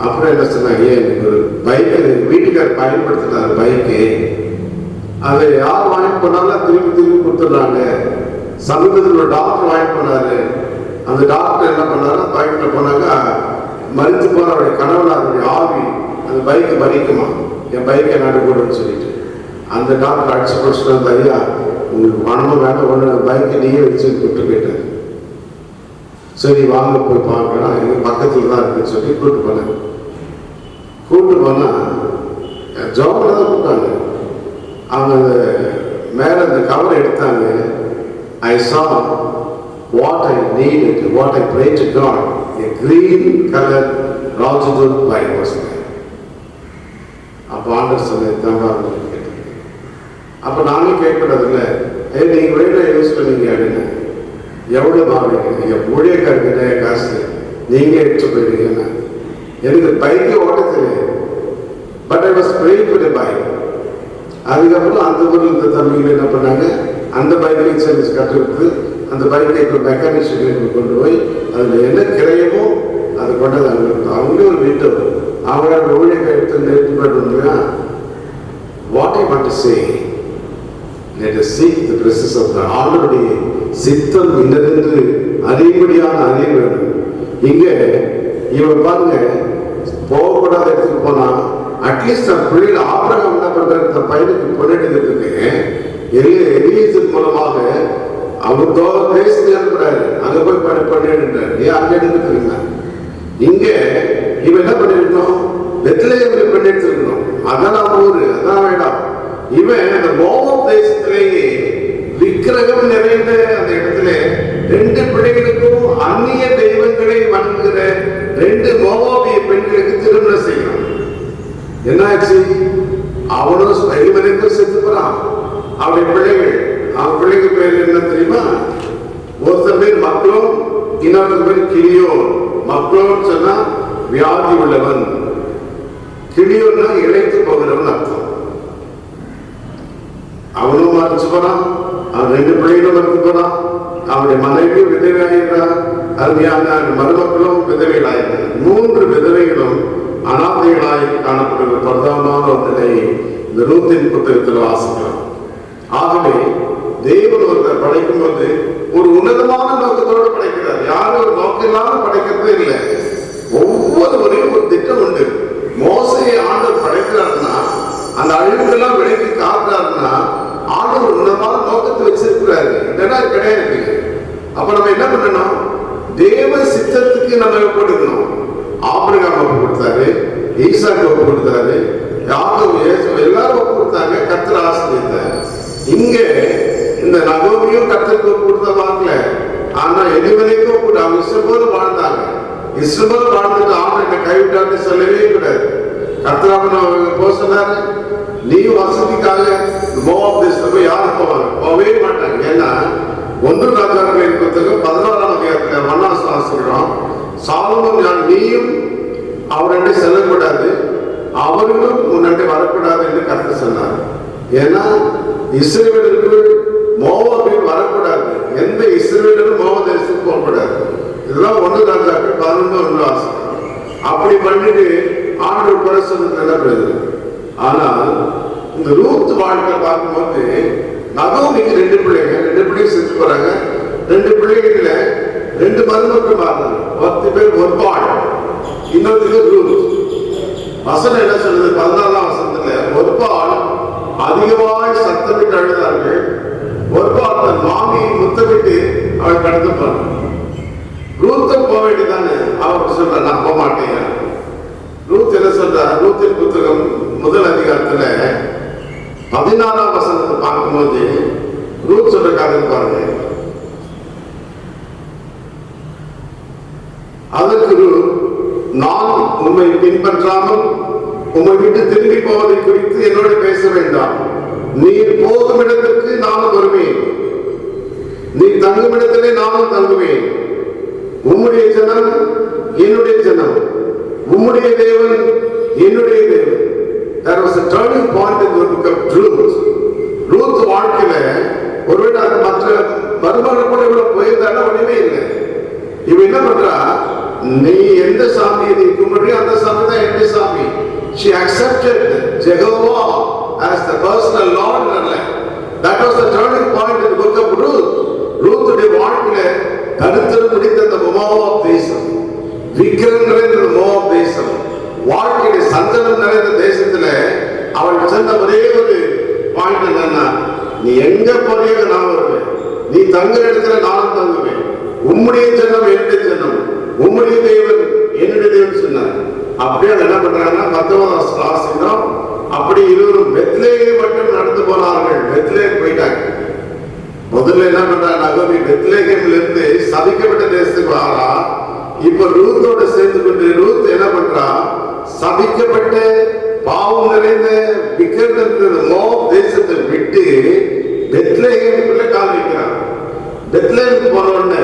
அப்புறம் என்ன சொன்னாங்க, ஐயா எனக்கு ஒரு பைக் எங்க வீட்டுக்காரர் பயன்படுத்தினார் பைக்கு, அதை யார் வாங்கி போனாலும் திருப்பி திருப்பி கொடுத்துடுறாங்க. சமீபத்தில் ஒரு டாக்டர் வாங்கி போனாரு. அந்த டாக்டர் என்ன பண்ணாரு, பைக்ல போனாங்க, மறித்து போன அவருடைய கணவனாருடைய ஆவி அந்த பைக்கை மறிக்குமா, என் பைக்கை நாடு கூடன்னு சொல்லிட்டு அந்த டாக்டர் அடிச்சு படிச்சுட்டு வந்த, ஐயா உங்களுக்கு பணமும் வேண்டாம், ஒன்று பைக்கை நீயே வச்சு கூப்பிட்டு போயிட்டாரு. சரி வாங்க போய் பார்க்கலாம், எங்க பக்கத்துல தான் இருக்குன்னு சொல்லி கூப்பிட்டு போனேன். கூப்பிட்டு போனா ஜோபில் தான் கூப்பிட்டாங்க. அவங்க அந்த மேல அந்த கவரை எடுத்தாங்க. I saw what I needed, what I prayed to God, a green color Rajadut bike was there. அப்போ ஆண்டர் சொன்னேன், அப்போ நானும் கேட்கறதில்ல, நீங்க வெளியில யூஸ் பண்ணீங்க அப்படின்னு, எவ்வளவு வாங்குறீங்க, ஊழியக்காரர்கிட்ட காசு நீங்க எடுத்து போயிட்டீங்கன்னா, எனக்கு பைக்கை ஓட்ட தெரியாது. But I was praying for the bike. அதுக்கப்புறம் அந்த ஊரில் இருந்த தம்பிகள் என்ன பண்ணாங்க, அந்த பைக்கை சர்வீஸ் கற்றுக்கிட்டு அந்த பைக்கை இப்போ மெக்கானிக் ஷெட்யூலுக்கு கொண்டு போய் அதில் என்ன கிரையமோ அதை கொண்டது அங்கே அவங்களே ஒரு வீட்டை அவங்களோட ஊழியர்கள் எடுத்து நிறுத்தி போயிட்டு what I want to say, let us seek the presence of God. ஆண்டவருடைய சித்தம் இன்னதென்று அறியும்படியான அறிய வேண்டும். இங்க இவன் பாருங்க, போகக்கூடாத இடத்துக்கு போனா அட்லீஸ்ட் அந்த பிள்ளைகள் ஆபிரகாம் என்ன பண்றாரு, இந்த பையனுக்கு பொண்ணுக்கு எலியேசர் மூலமாக அவர் தேசத்துக்கு அனுப்புறாரு, அங்க போய் பண்ணிடுறாரு. ஏன் அங்க எடுத்துக்கிறீங்க, இங்க இவன் என்ன பண்ணிருக்கணும், பெத்லகேம்ல பண்ணி எடுத்துருக்கணும். அதான் ஊரு, அதான் வேண்டாம். இவன் அந்த மோவாப் தேசத்திலேயே விக்கிரகம் நிறைந்த அந்த இடத்துல 2 பிள்ளைகளுக்கும் அந்நிய தெய்வங்களை வணங்குகிற 2 மோவாபிய பெண்களுக்கு திருமணம் செய்யணும். என்னாச்சு, அவனும் வெளிவரைக்கும் செத்து போறான். அவருடைய பிள்ளைகள், அவன் பிள்ளைக்கு பேர் என்ன தெரியுமா, ஒருத்தர் பேர் மக்களும், இன்னொரு பேர் கிளியோன். மக்களும் சொன்னா வியாதி உள்ளவன், கிளியோன்னா இழைத்து போகிறவன் அர்த்தம். அவனும் மறைச்சு போறான், அவன் 2 பிள்ளைகளும் மறைத்து போறான், அவனுடைய மனைவியும் விதவையாகிறான், அருமையான மருமக்களும் விதவைகளாகிறான். 3 விதவைகளும் அனாதைகளாய் காணப்படுகிற பிரதானமான ஒரு நிலையை இந்த ரூத்தின் புத்தகத்தில் வாசிக்கிறோம். ஆகவே தேவன் ஒருத்தர் படைக்கும் போது ஒரு உன்னதமான நோக்கத்தோடு படைக்கிறார். யாரும் ஒரு நோக்கம் இல்லாம படைக்கிறதே இல்லை. ஒவ்வொருவரையும் ஒரு திட்டம் உண்டு. மோசையை ஆண்டவர் படைக்கிறார்னா அந்த அந்த அழிவுக்கெல்லாம் விலைக்கு காக்குறாருன்னா ஆண்டவர் உன்னதமான நோக்கத்தை வச்சிருக்கிறாரு, இல்லைன்னா கிடையாது. அப்ப நம்ம என்ன பண்ணணும்? தேவ சித்தத்துக்கு நம்ம ஒப்பு. ஆபிரகாம் ஒப்பு கொடுத்தாரு, ஈசாக்கு ஒப்பு கொடுத்தாரு, யாக்கோபு, இயேசு எல்லாரும் ஒப்பு கொடுத்தாங்க. கர்த்தர் ஆசீர்வதித்தார். இங்க இந்த நகோமியும் கர்த்தருக்கு ஒப்பு கொடுத்த பார்க்கல, ஆனா எலிமெலேக்கும் ஒப்பு கொடுத்து அவங்க இஷ்டம் போல வாழ்ந்தாங்க. இஷ்டம் போல வாழ்ந்துட்டு ஆண்டவர் என்னை கைவிட்டான்னு சொல்லவே கூடாது. கர்த்தராக போக சொன்னாரு. நீ வசதிக்காக மோவாப் தேசத்துல போய் யாரும் போவாங்க? போகவே மாட்டாங்க. ஏன்னா 1 ராஜாக்களின் புத்தகம் 11ஆம் அதிகாரத்துல 1ஆம் சொல்றோம், சாலமோன் நீயும் அவரண்டை செல்லக்கூடாது, அவர்களும் முன்னாடி வரக்கூடாது என்று கர்த்தர் சொன்னார். ஏன்னா இஸ்ரவேலுக்கு மோவாபில் வரக்கூடாது, எந்த இஸ்ரவேலும் மோவா தேசத்துக்கு போகக்கூடாது. இதெல்லாம் 1 ராஜாக்கள் 11 அப்படி பண்ணிட்டு ஆண்டவர் குறை சொன்னது நடக்கிறது. ஆனால் இந்த ரூத் வாழ்க்கை பார்க்கும்போது நகோமிக்கு 2 பிள்ளைங்க, 2 பிள்ளைங்க செத்து போறாங்க. 2 பிள்ளைகள 2 மருமக்கள் மாறினாங்க. 10 பேர் ஒர்பாள், இன்னொரு ரூத். வசனம் என்ன சொல்றது? 14ஆம் வசனத்துல ஒர்பாள் அதிகமாய் சத்தமிட்டு அழுதார்கள். ஒர்பாள் தன் மாமியை முத்தமிட்டு அவள் கடந்து போனான். ரூத்தும் போக வேண்டியதானே? அவர் சொல்ற நான் போக மாட்டேன். ரூத் என்ன சொல்ற? ரூத்தின் புத்தகம் 1 அதிகாரத்துல 14ஆம் வசனத்தை பார்க்கும்போது ரூத் சொல்ற காரணம் பாருங்க. அதற்கு ரூத், நான் உம்மை பின்பற்றாமல் உம்மை விட்டு திரும்பி போவதை குறித்து என்னோட பேச வேண்டாம். நீர் போகும் இடத்திற்கு நானும் வருவேன், நீ தங்கும் இடத்திலே நானும் தங்குவேன். உம்முடைய ஜனம் என்னுடைய ஜனம், உம்முடைய தேவன் என்னுடைய தேவன். There was a turning point in the book of Ruth. Ruth வாழ்க்கையில ஒருவேளை அது மற்ற மருமகள் கூட இவ்வளவு போயிருந்தாலும் ஒண்ணுமே இல்லை. இவ என்ன பண்றா? நீ எந்த சாமியை நீ கும்பிடுறியோ அந்த சாமி தான் என்னுடைய சாமி. She accepted Jehovah as the personal Lord in her life. That was the turning point in the book of Ruth. ரூத்துடைய வாழ்க்கையில தடுத்தல் முடிந்த அந்த மோவாப் தேசம், விக்கிரம் நிறைந்த மோவாப் தேசம், வாழ்க்கையில சஞ்சலம் நிறைந்த தேசத்துல அவள் சொன்ன ஒரே ஒரு பாயிண்ட் என்னன்னா, நீ எங்க போறியோ நான் வருவேன், நீ தங்குற இடத்துல நானும் தங்குவேன், உம்முடைய ஜனம் என்னுடைய ஜனம், உம்முடைய தேவன் என்னுடைய தேவன் சொன்னார். அப்படியே என்ன பண்றாங்கன்னா 19ஆம் வாசிக்கிறோம். அப்படி இருவரும் பெத்லேகேம் மட்டும் நடந்து போனார்கள். பெத்லேகேம் போயிட்டாங்க. முதல்ல என்ன பண்றாங்க? நகோமி பெத்லேகேம்ல இருந்து சபிக்கப்பட்ட தேசத்துக்கு வாரா. இப்ப ரூத்தோட சேர்ந்து கொண்டு ரூத் என்ன பண்றா? சபிக்கப்பட்ட பாவம் நிறைந்த விக்கிரந்த மோவாப் தேசத்தை விட்டு பெத்லேகேமுக்குள்ள கால் வைக்கிறான். பெத்லேகேம் போன உடனே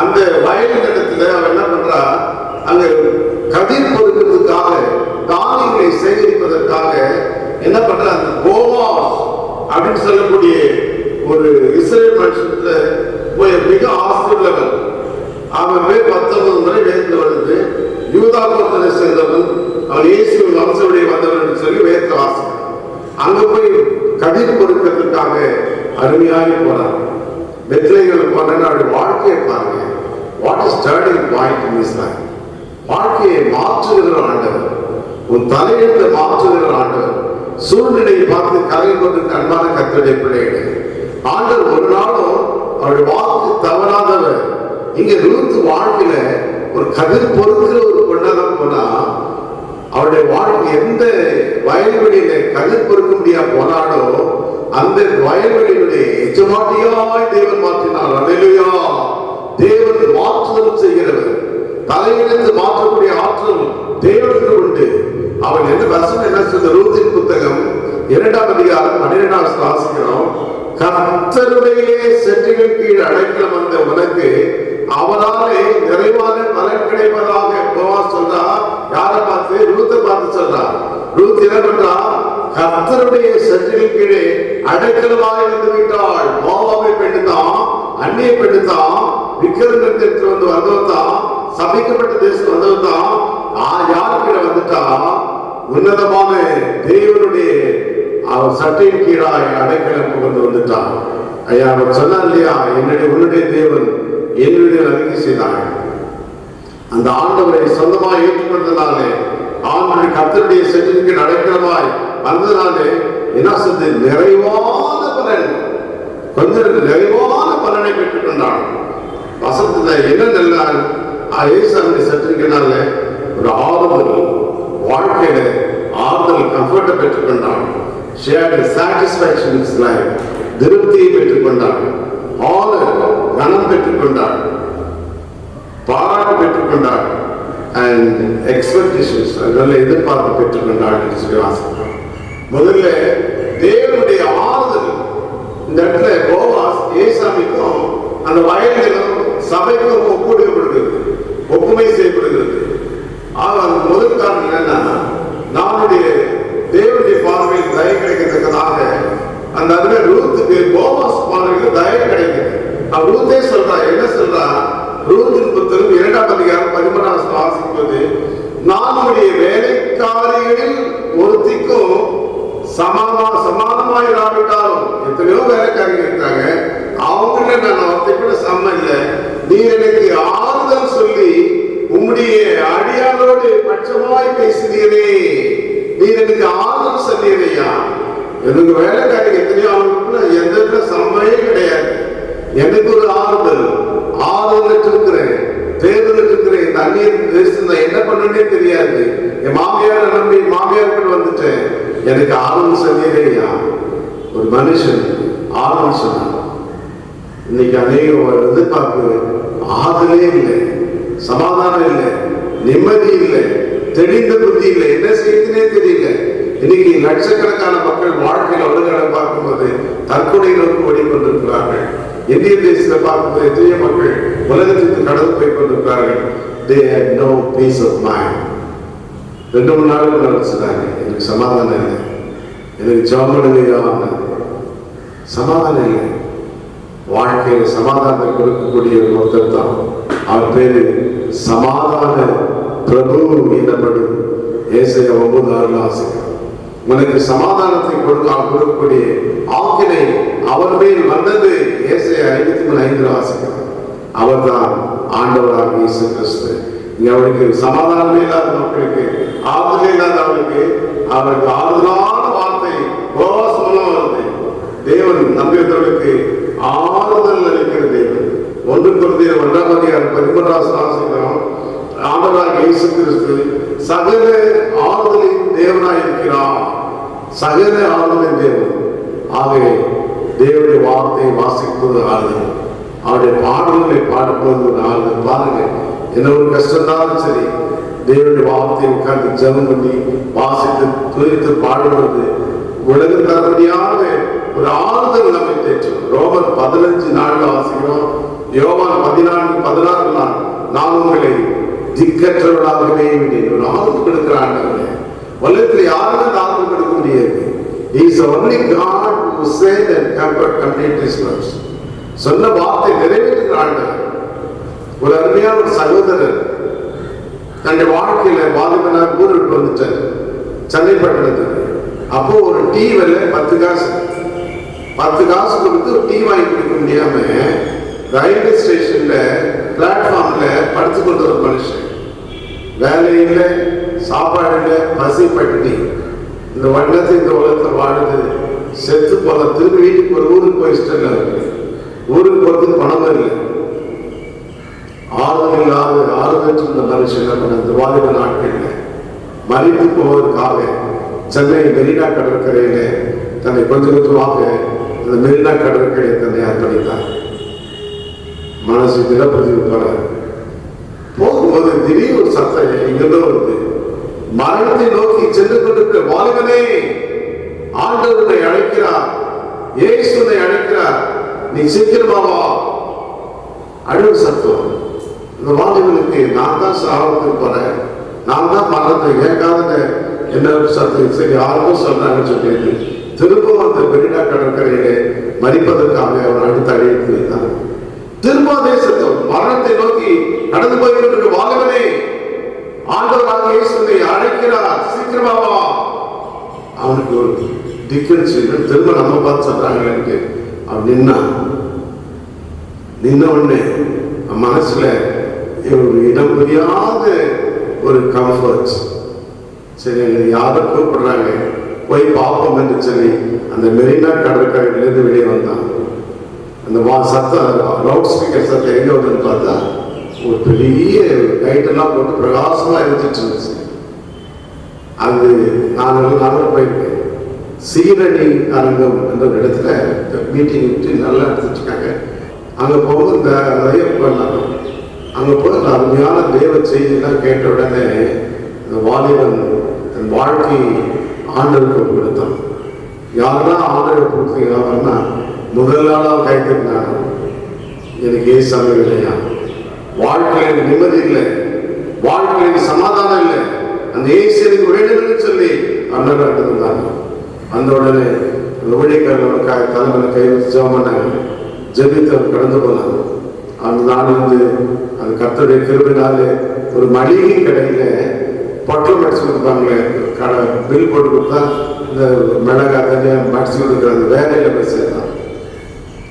அந்த வயல் இடத்துல அவன் என்ன பண்றா? அங்க கதிர் பொறுக்கிறதுக்காக, தானியங்களை சேகரிப்பதற்காக என்ன பண்ற? அந்த போவாஸ் அப்படின்னு சொல்லக்கூடிய ஒரு இஸ்ரேல் மனுஷத்துல போய் மிக ஆஸ்திரேலியவன். அவன் பேர் 19 முறை வேதத்தில் வருது. யூதா கோத்திரத்தை சேர்ந்தவன், அவன் இயேசுவின் வம்சவழியை வந்தவன் என்று சொல்லி வேதத்தை வாசிக்கிறான். அங்க போய் கதிர் பொறுக்கிறதுக்காக அருமையாக போனான். பெத்லேகேம் போன அவருடைய வாழ்க்கையை பாருங்க. What is turning point in his life? வாழ்க்கையை மாற்றுகிற ஆண்டவர், உன் தலையெழுத்தை மாற்றுகிற ஆண்டவர். சூழ்நிலையை பார்த்து கலை கொண்டு அன்பான கர்த்தருடைய பிள்ளைகளே, ஆண்டவர் ஒரு நாளும் அவருடைய வாக்கு தவறாதவர். இங்க ரூத் வாழ்க்கையில ஒரு கதிர் பொறுக்கிற ஒரு பொண்ணாதான் போனா, அவருடைய வாழ்க்கை எந்த வயல்வெளியில கதிர் பொறுக்க முடியாது போனாலோ அந்த வயல்வெளியுடைய எஜமாட்டியாய் தேவன் மாற்றினார். அல்லேலூயா! தேவன் மாற்றுதல் செய்கிறவர், தலையெழுத்து மாற்றக்கூடிய ஆற்றல் தேவனுக்கு உண்டு. அவன் எந்த வசனம் என்ன சொல்ற? ரூத்தின் புத்தகம் 2ஆம் அதிகாரம் 12ஆம் வாசிக்கிறோம். கர்த்தருடைய செற்றின் கீழ் அடைக்கலம் வந்த உனக்கு அவராலே நிறைவான பலன் கிடைப்பதாக போவாஸ் சொல்றா. யாரை பார்த்து? ரூத்தை பார்த்து சொல்றா. ரூத் என்ன பண்றா? கர்த்தருடைய செற்றின் கீழே அடைக்கலமாக வந்து விட்டாள். மோவாபை பெண்ணுதான், அந்நிய பெண்ணுதான், விக்கிரத்திற்கு வந்து வந்தவதான், சபிக்கப்பட்ட தேசம் வந்தவதான். யார் கீழே வந்துட்டா? உன்னதமான தேவனுடைய அவர் சட்டையின் கீழாய் அடைக்கலம் புகுந்து வந்துட்டான். ஐயா அவர் சொன்னார் இல்லையா, என்னுடைய உன்னுடைய தேவன் என்னுடைய அறிக்கை செய்தாங்க. அந்த ஆண்டவரை சொந்தமாக ஏற்றுக்கொண்டதாலே ஆண்டவருடைய கர்த்தருடைய சட்டையின் கீழ் அடைக்கலமாய் வந்ததுனாலே என்ன சொல்றது, நிறைவான பலன், கொஞ்சம் நிறைவான பலனை பெற்றுக் கொண்டான். வசத்துல என்ன நல்லால் ஏசாமி சற்றிருக்கனால ஒரு ஆறுதல், வாழ்க்கையில ஆறுதல், கம்ஃபர்ட்டை பெற்றுக் கொண்டான். She had a satisfaction in his life. திருப்தியை பெற்றுக் கொண்டான், கனம் பெற்றுக் கொண்டான், பாராட்டு பெற்றுக் கொண்டான், அண்ட் எக்ஸ்பெக்டேஷன்ஸ், அதனால எதிர்பார்ப்பு பெற்றுக் கொண்டான் என்று சொல்லி வாசிக்கிறோம். முதல்ல தேவனுடைய ஆறுதல். இந்த இடத்துல போவாஸ் ஏசாமிக்கும் அந்த வயல்களும் சபைக்கும் ஒப்புமை செய்யப்படுகிறது. ஆக முதல் காரணம் என்னன்னா, நம்முடைய தேவனுடைய பார்வையில் தயை கிடைக்கத்தக்கதாக அந்த அதுல ரூத்துக்கு போவாஸ் பார்வையில் தயை கிடைக்குது. அவர் ரூத்தே சொல்றா, என்ன சொல்றா, ரூத்தின் புத்தகம் 2ஆம் அதிகாரம் 13ஆம் வாசிக்கும்போது, நம்முடைய வேலைக்காரிகளில் ஒருத்திக்கும் சமானமாய் இராவிட்டாலும், எத்தனையோ வேலைக்காரிகள் இருக்காங்க, அவங்கள நான் ஒருத்தி கூட சமம் இல்லை, நீர் எனக்கு ஆறுதல் சொல்லி உம்முடைய அடியாரோடு பட்சமாய் பேசுகிறீரே, நீர் எனக்கு ஆறுதல் சொல்லியதையா. எனக்கு வேலைக்காரிகள் எத்தனையோ அவங்களுக்குள்ள எந்த சமமே கிடையாது. எனக்கு ஒரு ஆறுதல் இருக்கிறேன், தேர்தல் இருக்கிறேன், இந்த அந்நியர் தேசத்துல என்ன பண்ணனே தெரியாது, என் மாமியார் நம்பி மாமியார்கள் வந்துட்டேன், எனக்கு ஆறுதல் சொல்லியதையா. ஒரு மனுஷன் ஆறுதல் சொன்னான். இன்னைக்கு அநேக எதிர்பார்ப்பு ஆறுதலே இல்லை, சமாதானம் இல்லை, நிம்மதி இல்லை, தெளிந்த புத்தி இல்லை, என்ன செய்யுதுன்னே தெரியல. இன்னைக்கு லட்சக்கணக்கான மக்கள் வாழ்க்கையில் ஒழுங்காக பார்க்கும்போது தற்கொலை நோக்கி ஓடிக்கொண்டிருக்கிறார்கள். இந்திய தேசத்தில் பார்க்கும்போது எத்தனையோ மக்கள் உலகத்திற்கு கடந்து போய் கொண்டிருக்கிறார்கள். They had no peace of mind. 2-3 நாளுக்கு சொன்னாங்க, எனக்கு சமாதானம் இல்லை, எனக்கு ஜாமடையா, சமாதானம் இல்லை. வாழ்க்கையில் சமாதானத்தை கொடுக்கக்கூடிய ஒருத்தர் தான், அவர் பேரு சமாதான பிரபு எனப்படும். ஏசாயா 9:6 வாசிக்கிறோம். உனக்கு சமாதானத்தை கொடுக்கக்கூடிய ஆக்கினை அவர் மேல் வந்தது. ஏசாயா 53:5 வாசிக்கிறோம். அவர் தான் ஆண்டவராக இயேசு கிறிஸ்து. இங்க அவருக்கு சமாதானமே இல்லாத மக்களுக்கு, ஆறுதலே இல்லாத அவருக்கு ஆறுதலான வார்த்தை போவாஸ் மூலம் வருது. தேவன் நம்பியவர்களுக்கு ஆறுதல் அளிக்கிற தேவன். 1 கொரிந்தியர் 1ஆம் அதிகாரம் 13ஆம் வாசிக்கிறோம். ஆண்டவராக இயேசு கிறிஸ்து சகல ஆறுதலின் தேவனாய் இருக்கிறார், சகல ஆறுதலின் தேவன். ஆகவே தேவனுடைய வார்த்தையை வாசிப்பது ஆறுதல், அவருடைய பாடல்களை பாடும்போது ஒரு ஆறுதல். பாருங்க, என்ன ஒரு கஷ்டம்தான் சரி, தேவனுடைய வார்த்தையை உட்கார்ந்து ஜெபம் பண்ணி வாசித்து துதித்து பாடுவது உலகம் தரபடியாக ஒரு ஆறுதல் நம்மை தேற்றும். ரோமர் 15:4 வாசிக்கிறோம். யோவான் 14:16 நான் உங்களை திக்கற்றவர்களாகவே ஒரு ஆறுதல் கொடுக்கிறான். உலகத்தில் யாருக்கும் ஆறுதல் கொடுக்க முடியாது. He is the only God who said and complete his words. சொன்ன வார்த்தை நிறைவேற்றுகிறான். ஒரு அருமையான ஒரு சகோதரர் தன்னுடைய வாழ்க்கையில பாதிப்பனார் ஊருக்கு வந்துட்டார், சென்னை பட்டணத்துக்கு. அப்போ ஒரு டீ விலை 10 காசு. 10 காசு கொடுத்து ஒரு டீ வாங்கி கொடுக்க முடியாம ரயில்வே ஸ்டேஷன்ல பிளாட்ஃபார்ம்ல படுத்து கொண்டு ஒரு மனுஷன், வேலை இல்லை, சாப்பாடு இல்லை, பசி பட்டினி. இந்த வண்ணத்தை இந்த உலகத்தில் வாழுது, செத்து போல திரும்பி வீட்டுக்கு ஒரு ஊருக்கு போய் இஷ்டம் இல்லை, ஊருக்கு போறதுக்கு பணம் இல்லை. ஆறுதல் இல்லாத ஆறுதல் இந்த மனுஷன் அந்த வாலிப நாட்களில் மறித்து போவதற்காக சென்னை மெரினா கடற்கரையில தன்னை கொஞ்சம் கொஞ்சமாக அந்த மெரினா கடற்கரையை தன்னை அர்ப்பணித்தார். மனசு தினப்பதிவு போல போகும்போது திடீர் ஒரு சத்தம் இங்கிருந்து வருது. மரணத்தை நோக்கி சென்று கொண்டிருக்கிற வாலிபனே, ஆண்டவரை அழைக்கிறார், இயேசுவை அழைக்கிறார், நீ சீக்கிரமாவா. அழுவு சத்தம். இந்த வாலிபனுக்கு நான் தான் சாவத்துக்கு போறேன், நான் தான் மரணத்தை கேட்காத என்ன சத்தம், சரி யாருக்கும் சொல்றாங்கன்னு சொல்லிட்டு திரும்பவும் அந்த மெரினா கடற்கரையிலே மறிப்பதற்காக அவர் அடுத்த அழைப்பு வைத்தார். திரும்ப அதே சத்தம், மரணத்தை நோக்கி நடந்து போய்கின்ற வாலிபனே, ஆண்டவராக இயேசுவை அழைக்கிறார், சீக்கிரமாவா. அவனுக்கு ஒரு டிஃபரன்ஸ் திரும்ப நம்ம பார்த்து சொல்றாங்க. அவன் நின்ன உடனே மனசுல ஒரு இடம் புரியாத ஒரு கம்ஃபர்ட். சரி, யாரை கூப்பிடுறாங்க, போய் பார்ப்போம் என்று சொல்லி அந்த மெரினா கடற்கரையிலிருந்து வெளியே வந்தான். அந்த சத்தம் லவுட் ஸ்பீக்கர் சத்தம் எங்கே வருதுன்னு பார்த்தா ஒரு பெரிய லைட்டெல்லாம் போட்டு பிரகாசமாக இருந்துட்டு இருந்துச்சு. அது நாங்கள் போயிருக்கேன். சீரணி அரங்கம் என்ற ஒரு இடத்துல மீட்டிங் விட்டு நல்லா எடுத்துட்டு இருக்காங்க. அங்கே போகும்போது இந்த நிறைய போயிடலாம். அங்கே போய் அந்த அருமையான தேவ செய்தியெல்லாம் கேட்ட உடனே இந்த வாலிபன் தன் வாழ்க்கை ஆண்டவருக்கு கொடுத்தான். யாரெல்லாம் ஆண்டவரை கொடுத்தீங்கன்னா முதல் நாளாக கைத்திருந்தாங்க. எனக்கு ஏசு இல்லையா, வாழ்க்கையில் நிம்மதி இல்லை, வாழ்க்கையில் சமாதானம் இல்லை, அந்த ஏசு எனக்கு வேண்டும் என்று சொல்லி அண்ணன் இருந்தாங்க. அந்த உடனே அந்த ஊழியக்காரர்களுக்காக தலைமையில கை வச்சு ஜெபம் பண்ணாங்க. ஜெபித்து அவர் கடந்து போனாங்க. அந்த நாள் அந்த கர்த்தருடைய கிருபையினாலே ஒரு மளிகை கடையில பொட்டலம் அடிச்சு கொடுப்பாங்களே, கடை பில் போட்டு கொடுத்தா இந்த மிளகாய் தனியாக மடிச்சு கொடுக்குற அந்த வேலையில போய் சேர்ந்தான்.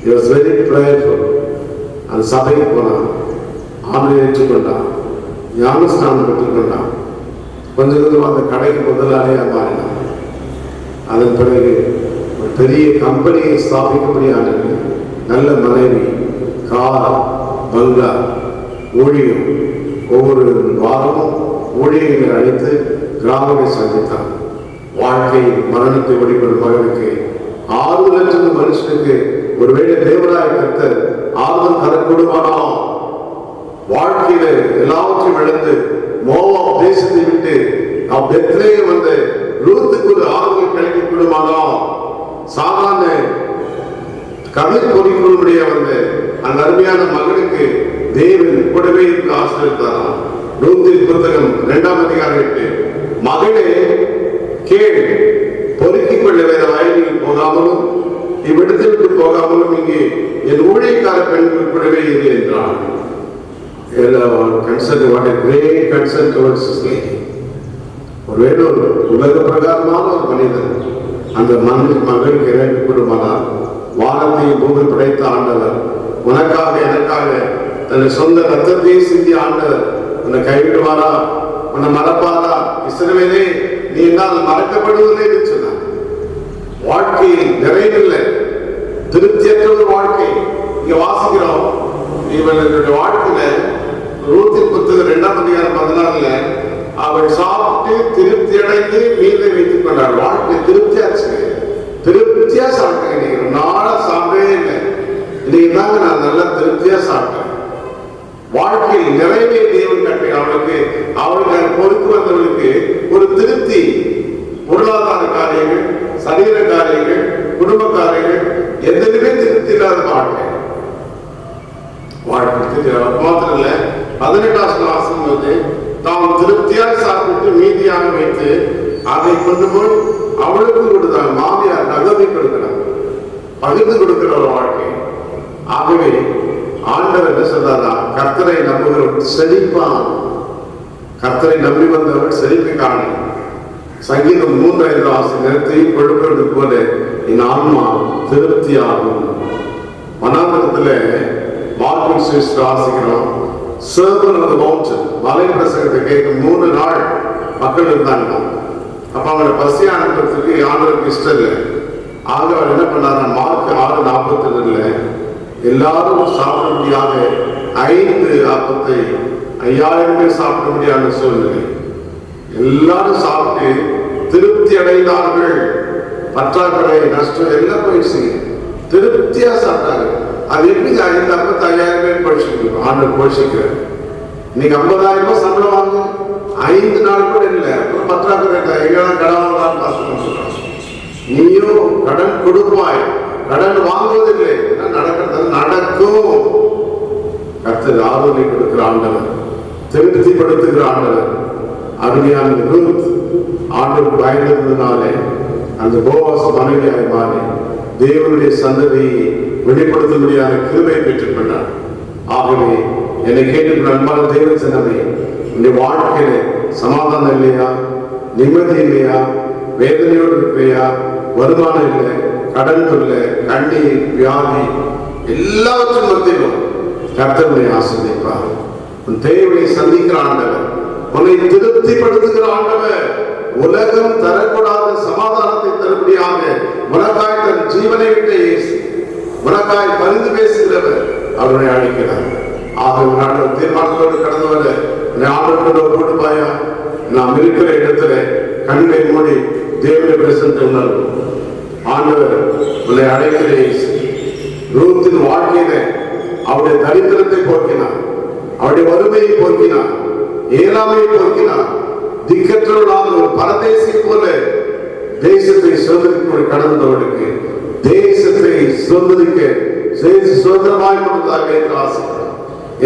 He was very prayerful. அந்த சபைக்கு போனான், ஆண்டவரை ஏற்றுக்கொண்டான், ஞானஸ்நானம் பெற்றுக்கொண்டான். கொஞ்சம் கொஞ்சம் அந்த கடைக்கு முதலாளியாக மாறினான். அதன் பிறகு ஒரு பெரிய கம்பெனியை ஸ்தாபிக்கும்படியான நல்ல மனைவி, கார், பங்களா, ஊழியம். ஒவ்வொரு வாரமும் ஊழியர்களை அழைத்து கிராமங்களை சந்தித்தான். வாழ்க்கை மரணத்தை வழிபடும் மகனுக்கு 6 லட்சம் மனுஷனுக்கு ஒருவேளை தேவராய கர்த்தர் ஆறுதல் தரக்கூடுமானோ, வாழ்க்கையில எல்லாவற்றையும் இழந்து மோவாப் தேசத்தை விட்டு பெத்லேஹேம் வந்து ரூத்துக்கு ஒரு ஆறுதல் கிடைக்க கூடுமானோ, சாதாரண கவிழ் பொறிகளுடைய வந்து அந்த அருமையான மகனுக்கு தேவன் கூடவே இருந்து ஆசீர்வதித்தாராம். ரூத்தின் புத்தகம் 2ஆம் அதிகாரம் 8. மகனே கேள், பொறுக்கிக் கொள்ள வேற வயலில் போகாமலும் இவ்விடத்தை விட்டு போகாமலும் இங்கே என் ஊழியக்கார பெண்கள் கூடவே இரு என்றான். ஒருவேளை ஒரு உலக பிரகாரமான ஒரு மனிதன் அந்த மகனுக்கு இறங்கி கொடுமானால், வானத்தையும் பூமி படைத்த ஆண்டவர், உனக்காக எனக்காக தன்னை சொந்த ரத்தத்தையே சிந்தி ஆண்டவர் உன்னை கைவிடுவாரா, உன்னை மறப்பாரா? இஸ்ரவேலே, நீ என்னால் மறக்கப்படுவதில்லை என்று சொன்னார். வாழ்க்கையில் நிறைவில்லை, திருப்தியற்ற ஒரு வாழ்க்கை. இங்க வாசிக்கிறோம், இவர்களுடைய வாழ்க்கையில ரூத்தின் புத்தகம் 2ஆம் அதிகாரம் 14 அவள் சாப்பிட்டு திருப்தி அடைந்து மீதை வைத்துக் கொண்டாள். வாழ்க்கை திருப்தியாச்சு, திருப்தியா சாப்பிட்டேன். இன்னைக்கு நாளா சாப்பிடவே இல்லை, இன்னைக்கு தாங்க நான் நல்லா திருப்தியா சாப்பிட்டேன். வாழ்க்கையில் நிறைவே தேவன் கட்டை அவளுக்கு பொறுத்து வந்தவர்களுக்கு ஒரு திருப்தி. பொருளாதார காரியங்கள், சரீர காரியங்கள், குடும்ப காரியங்கள் எதுவுமே திருப்தி இல்லாத வாழ்க்கை. மாத்திரம் இல்ல, 18ஆம் வாசகம் வந்து தாம் திருப்தியாக சாப்பிட்டு மீதியாக வைத்து அதை கொண்டு போய் அவளுக்கு கொடுத்தாங்க. மாமியார் நகமை கொடுக்கிறாங்க, பகிர்ந்து கொடுக்கிற ஒரு வாழ்க்கை. ஆகவே ஆண்டவர் என்ன சொல்றாரா, கர்த்தரை நம்புகிறவர்கள் செழிப்பான். கர்த்தரை நம்பி வந்தவர்கள் செழிப்பு காணும். சங்கீதம் 3:5 நேரத்தையும் கொழுப்பது போல என் ஆன்மா திருப்தியாகும். வனாந்தரத்துல மார்க்கின் சுவிஸ் வாசிக்கிறோம். சர்வன் ஆஃப் தி மவுண்டன், மலை பிரசங்கத்தை கேட்க 3 நாள் மக்கள் இருந்தாங்க. அப்ப அவங்களை பசி அனுப்புறதுக்கு ஆண்டவருக்கு இஷ்டம் இல்லை. ஆக அவர் என்ன பண்ணாரு, மார்க் 6:42 எல்லாரும் சாப்பிடும்படியாக 5 அப்பத்தை 5000 பேர் சாப்பிடும்படியான சூழ்நிலை. எல்லாரும் சாப்பிட்டு திருப்தி அடைந்தார்கள். பற்றாக்குறை, நஷ்டம் எல்லாம் போயிடுச்சு. திருப்தியா சாப்பிட்டாங்க. அது எப்படி 5 அப்பத்தை 5000 பேர் போஷிக்கணும், ஆண்டவர் போஷிக்கிறார். இன்னைக்கு 50,000 ரூபாய் சம்பளம் வாங்க 5 நாள் கூட இல்லை. அப்புறம் பற்றாக்குறை, எங்கெல்லாம் கடன் வாங்கலாம் பார்த்து. நீயும் கடன் கொடுப்பாய், கடன் வாங்குவதில்லை, நடக்கிறது நடக்கும். கர்த்தர் ஆதரவை கொடுக்கிற ஆண்டவர், திருப்திப்படுத்துகிற ஆண்டவர். அருமையான ரூத் ஆண்டவர் பயந்திருந்ததுனாலே அந்த போவாஸ் மனைவியாக மாறி தேவனுடைய சந்ததியை வெளிப்படுத்தும்படியான கிருபையை பெற்றுக் கொண்டார். ஆகவே என்னை கேட்டு அன்பான தேவ ஜனமே, இந்த வாழ்க்கையில சமாதானம் இல்லையா, நிம்மதி இல்லையா, வேதனையோடு இருக்கிறையா, வருமானம் இல்லை, கடன் இல்லை, கண்ணீர், வியாதி, எல்லாவற்றும் மத்தியிலும் கர்த்தரை ஆசீர்வதிப்பார். உன் தேவையை சந்திக்கிற ஆண்டவர், உன்னை திருப்திப்படுத்துகிற ஆண்டவர், உலகம் தரக்கூடாத சமாதானத்தை தரும்படியாக உனக்காய் தன் ஜீவனை விட்ட இயேசு, உனக்காய் பரிந்து பேசுகிறவர் அவரை அழைக்கிறார். ஆகவே நான் தீர்மானத்தோடு கடந்து வர ஆண்டவரோட கூடுபாயா நாம் இருக்கிற இடத்துல கண்ணை மூடி தேவனுடைய பிரசன்னத்தை உணர்வோம். ஆண்டவர் உன்னை அழைக்கிற இயேசு. ரூத்தின் வாழ்க்கையில அவருடைய தரித்திரத்தை போக்கினார், அவருடைய வறுமையை போக்கினார், ஏழாமையை போக்கினார். திக்கற்றவர்களான ஒரு பரதேசியை போல தேசத்தை சுதந்திரிக்க கடந்தவர்களுக்கு தேசத்தை சுதந்திரிக்க சுதந்திரமாய் கொடுத்தாங்க என்று ஆசைப்படுறார்.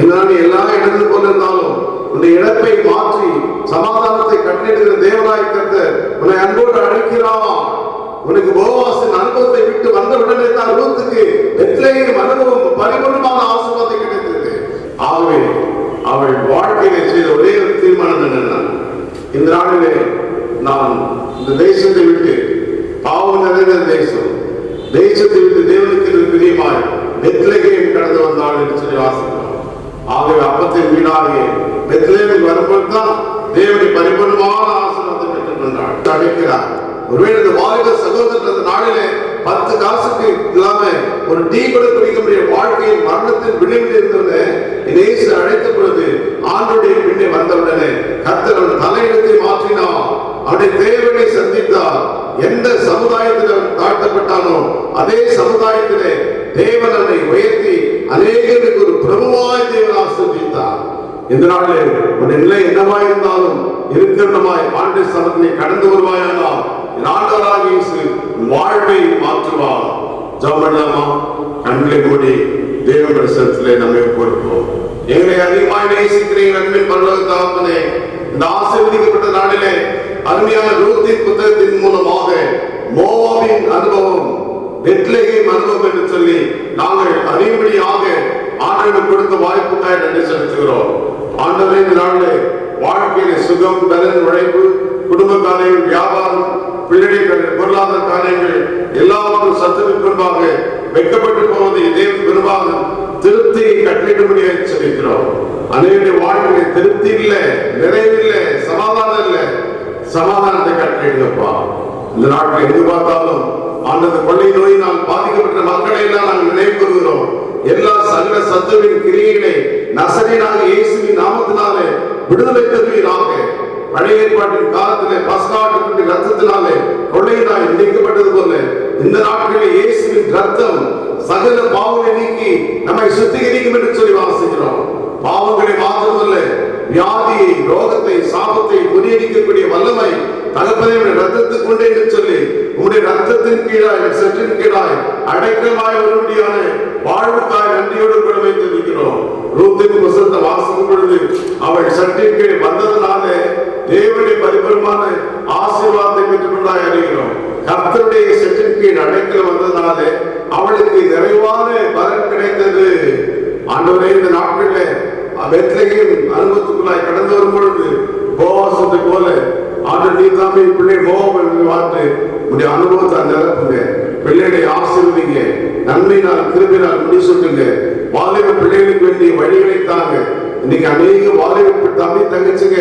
என்னாலும் எல்லா இடத்துல போல இருந்தாலும் உன்னுடைய இழப்பை மாற்றி சமாதானத்தை கட்டிடுகிற தேவனாய் கர்த்தர் உன்னை அன்போடு அழைக்கிறான். உனக்கு போவாசின் அனுபவத்தை விட்டு வந்த உடனே தான் ரூத்துக்கு பெத்லகேம் அனுபவம் பரிபூர்ணமான ஆசீர்வாதத்தை கிடைத்தது. ஆகவே அவள் வாழ்க்கையில செய்த ஒரே ஒரு தீர்மானம் என்னன்னா, இந்த நாளிலே நான் இந்த தேசத்தை விட்டு, பாவம் நிறைந்த தேசத்தை விட்டு தேவனுக்கு பிரியமாய் பெத்லகேம் கடந்து வந்தாள் என்று சொல்லி வாசிக்கிறோம். ஆகவே அப்பத்தின் வீடாகிய பெத்லகேமில் வரும்போது தான் தேவனை பரிபூர்ணமான ஆசீர்வாதத்தை பெற்றுக் கொண்டாள் அழைக்கிறார். ஒருவேளை இந்த வாலிப சகோதரர் நாளிலே 10 காசுக்கு இல்லாம ஒரு டீ கூட குடிக்க முடிய வாழ்க்கையில் மரணத்தின் விளிம்பில் இருந்தவனே இயேசு அழைத்த பொழுது ஆண்டவருடைய பின்னே வந்தவுடனே கர்த்தர் அவன் தலையிடத்தை மாற்றினார். அவனுடைய தேவனை சந்தித்தார். எந்த சமுதாயத்தில் அவன் தாழ்த்தப்பட்டானோ அதே சமுதாயத்திலே தேவன் அவனை உயர்த்தி அநேகருக்கு ஒரு பிரபுவாய் தேவன் ஆசீர்வதித்தார். இந்த நாளிலே உன் நிலை என்னவாய் இருந்தாலும் இருக்கிறமாய் ஆண்டு சமத்தினை கடந்து வருவாயானால் ஆண்டவராக இயேசு வாழ்வை மாற்றுவார். ஜெபம் பண்ணலாமா? கண்களை மூடி தேவ பிரசன்னத்திலே நம்மை ஒப்புக்கொடுப்போம். எங்களை அதிகமாக நேசிக்கிறீர்கள் அன்பின் பரலோக தகப்பனே, இந்த ஆசீர்வதிக்கப்பட்ட நாளிலே அருமையான ரூத்தின் புத்தகத்தின் மூலமாக மோவாபின் அனுபவம், பெத்லகேம் அனுபவம் என்று சொல்லி நாங்கள் அறியும்படியாக ஆண்டவருக்கு கொடுத்த வாய்ப்புக்காக நன்றி செலுத்துகிறோம். ஆண்டவரே, இந்த நாளிலே வாழ்க்கையில சுகம், பலன், உழைப்பு, குடும்ப காரியங்கள், வியாபாரம், பிள்ளைகள், பொருளாதார காரியங்கள் எல்லாவற்றும் சத்துருக்கு முன்பாக வைக்கப்பட்டு போவதை தேவன் விரும்பாத திருப்தியை கட்டளிடும்படியாக சொல்லிக்கிறோம். அனைவருடைய வாழ்க்கையில திருப்தி இல்லை, நிறைவில்லை, சமாதானம் இல்லை. சமாதானத்தை கட்டளிடுங்கப்பா. இந்த நாட்டில் எங்கு பார்த்தாலும் ஆண்டது கொள்ளை நோயினால் பாதிக்கப்பட்ட மக்களை எல்லாம் நாங்கள் நினைவு கூறுகிறோம். எல்லா சகல சத்துருவின் கிரியைகளை நசரேயனாக இயேசுவின் நாமத்தினாலே விடுதலை தருவீராக. பழைய ஏற்பாட்டின் காலத்திலே பஸ்காட்டுக்கு ரத்தத்தினாலே கொள்ளையினாய் நீக்கப்பட்டது போல இந்த நாட்களில் இயேசுவின் ரத்தம் சகல பாவங்களை நீக்கி நம்மை சுத்திகரிக்கும் என்று சொல்லி வாசிக்கிறோம். பாவங்களை மாத்திரமல்ல, வியாதியை, ரோகத்தை, சாபத்தை முறியடிக்கக்கூடிய வல்லமை தகப்பனே ரத்தத்துக்கு உண்டு என்று சொல்லி உங்களுடைய ரத்தத்தின் கீழாய், சற்றின் கீழாய் அடைக்கலமாய் வரும்படியான வாழ்வுக்காய் நன்றியோடு கூட வைத்திருக்கிறோம். ரூத்தின் புத்தகத்தை வாசிக்கும் பொழுது அவள் சற்றின் கீழ் வந்ததனாலே தேவனுடைய பரிபூர்ணமான ஆசீர்வாதத்தை பெற்றுக் கொண்டாய் அறிகிறோம். கர்த்தருடைய சற்றின் கீழ் அடைக்கலம் வந்ததனாலே அவளுக்கு நிறைவான பலன் கிடைத்தது. ஆண்டவரே, இந்த நாட்களில் பெத்லகேம் அனுபவத்துக்குள்ளாய் கடந்து வரும் பொழுது போவாசத்தை போல ஆண்டு நீதாமே பிள்ளை போவோம் என்று வார்த்தை உடைய அனுபவத்தை நிரப்புங்க. பிள்ளைகளை ஆசீர்வதிங்க, நன்மையினால் கிருபையினால் முடிசூட்டுங்க. வாலிப பிள்ளைகளுக்கு வேண்டிய வழிகளை தாங்க. இன்னைக்கு அநேக வாலிப தம்பி தங்கச்சிங்க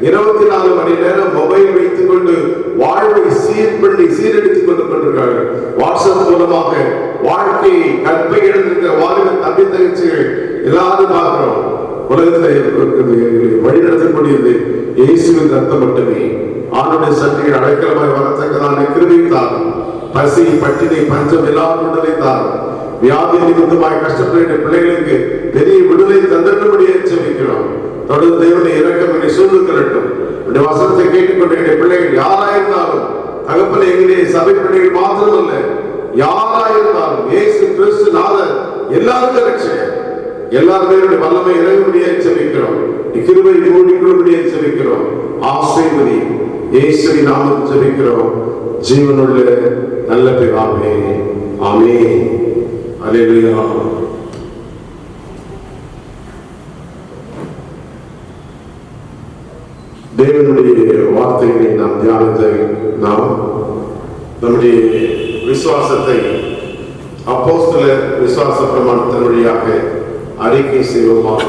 24 மணி நேரம் மொபைல் வைத்துக் கொண்டு வாழ்வை சீரடித்துக் கொண்டு கொண்டிருக்கிறார்கள். வாட்ஸ்அப் மூலமாக வாழ்க்கையை கற்பை இழந்திருக்கிற வாலிப தம்பி தங்கச்சிகள் எல்லாரும் பார்க்கிறோம். உலகத்தை வழிநடத்தக்கூடியது இயேசுவின் ரத்தம் மட்டுமே. ஆணுடைய சக்தியை அடைக்கலமாய் வரத்தக்கதான கிருபை தாரும். பசி, பட்டினி, பஞ்சம் எல்லாரும் விடுதலை தாரும். வியாதி நிமித்தமாய் கஷ்டப்பட்ட பிள்ளைகளுக்கு பெரிய விடுதலை தந்திரும்படியே செபிக்கிறோம். தொடர்ந்து தேவனை இரக்கம் என்னை சூழ்ந்துக்கட்டும். வசனத்தை கேட்டுக்கொண்ட பிள்ளைகள் யாராயிருந்தாலும் தகப்பனை எங்களுடைய சபை பிள்ளைகள் மாத்திரமல்ல, யாராயிருந்தாலும் இயேசு கிறிஸ்து நாதர் எல்லாருக்கும் ரட்சகர். எல்லாருடைய வல்லமை இறங்கும்படியே செபிக்கிறோம். கிருபை மூடிக்கொள்ளும்படியே செபிக்கிறோம். ஆசீர்வதி இயேசுவின் நாமத்தில் செபிக்கிறோம். ஜீவனுள்ள நல்ல பிதாவே, ஆமென். அல்லேலூயா. தேவனுடைய வார்த்தைகளை நாம் தியானித்த நாம் நம்முடைய விசுவாசத்தை அப்போஸ்தலர் விசுவாச பிரமாணத்தின் வழியாக அறிக்கை செய்வோமாக.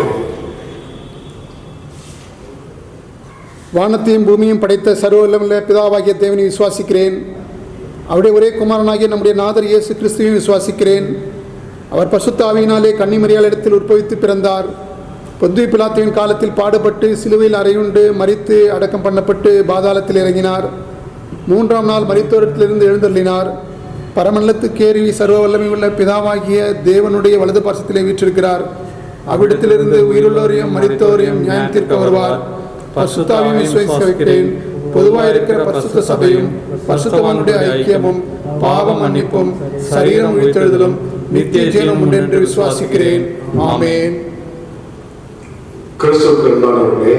வானத்தையும் பூமியும் படைத்த சர்வ வல்லமையுள்ள பிதாவாகிய தேவனை விசுவாசிக்கிறேன். அவருடைய ஒரே குமாரனாகிய நம்முடைய நாதர் இயேசு கிறிஸ்துவையும் விசுவாசிக்கிறேன். அவர் பரிசுத்த ஆவியினாலே கன்னிமரியாளிடத்தில் உற்பவித்து பிறந்தார். பொந்திய பிலாத்துவின் காலத்தில் பாடுபட்டு சிலுவையில் அறையுண்டு மரித்து அடக்கம் பண்ணப்பட்டு பாதாளத்தில் இறங்கினார். 3ஆம் நாள் மரித்தோரிடத்திலிருந்து எழுந்தருளினார். பரமண்டலத்துக்கேறி சர்வ வல்லமையுள்ள பிதாவாகிய தேவனுடைய வலது பார்சத்திலே வீற்றிருக்கிறார். அவ்விடத்திலிருந்து உயிருள்ளோரையும் மரித்தோரையும் நியாயம் தீர்க்க வருவார். பரிசுத்த ஆவியை விசுவாசிக்கிறேன். பொதுவாக இருக்கிற பரிசுத்த சபையும் பரிசுத்தவான்களுடைய ஐக்கியமும் பாவம் மன்னிப்பும் சரீரம் உயிர்த்தெழுதலும் நித்திய ஜீவனும் உண்டு என்று விசுவாசிக்கிறேன். ஆமென். கிறிஸ்துவுக்குள்ளானவர்களே,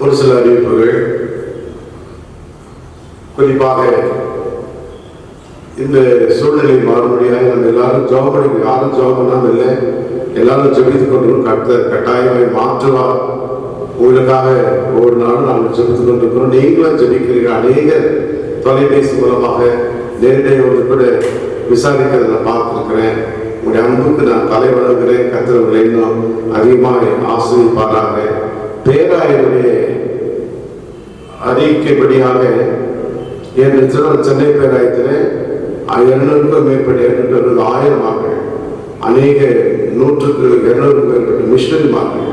ஒரு சில அறிவிப்புகள். குறிப்பாக இந்த சூழ்நிலை மாறுபடியாக நம்ம எல்லாரும் ஜெபம் பண்ணி, யாரும் ஜெபம் பண்ணாமல் இல்லை, எல்லாரும் ஜெபித்துக் கொண்டிருக்கிறோம். கட்டாயமாய் மாற்றுவா உங்களுக்காக ஒவ்வொரு நாளும் நாங்கள் ஜெபித்துக் கொண்டிருக்கிறோம். நீங்களும் ஜெபிக்கிறீர்கள். அநேக தொலைபேசி மூலமாக நேரடியாக கூட விசாரிக்கிறத நான் பார்த்துருக்கிறேன். உங்களுடைய அன்புக்கு நான் தலை வணங்குகிறேன். கர்த்தர் இன்னும் அதிகமாக ஆசீர்வதிப்பாராக. பேராயருடைய அறிக்கைப்படியாக என் சென்னை பேராயத்தில் 200க்கும் மேற்பட்ட 1000 அநேக 100க்கு மேற்பட்ட மிஷனரிமார்கள்,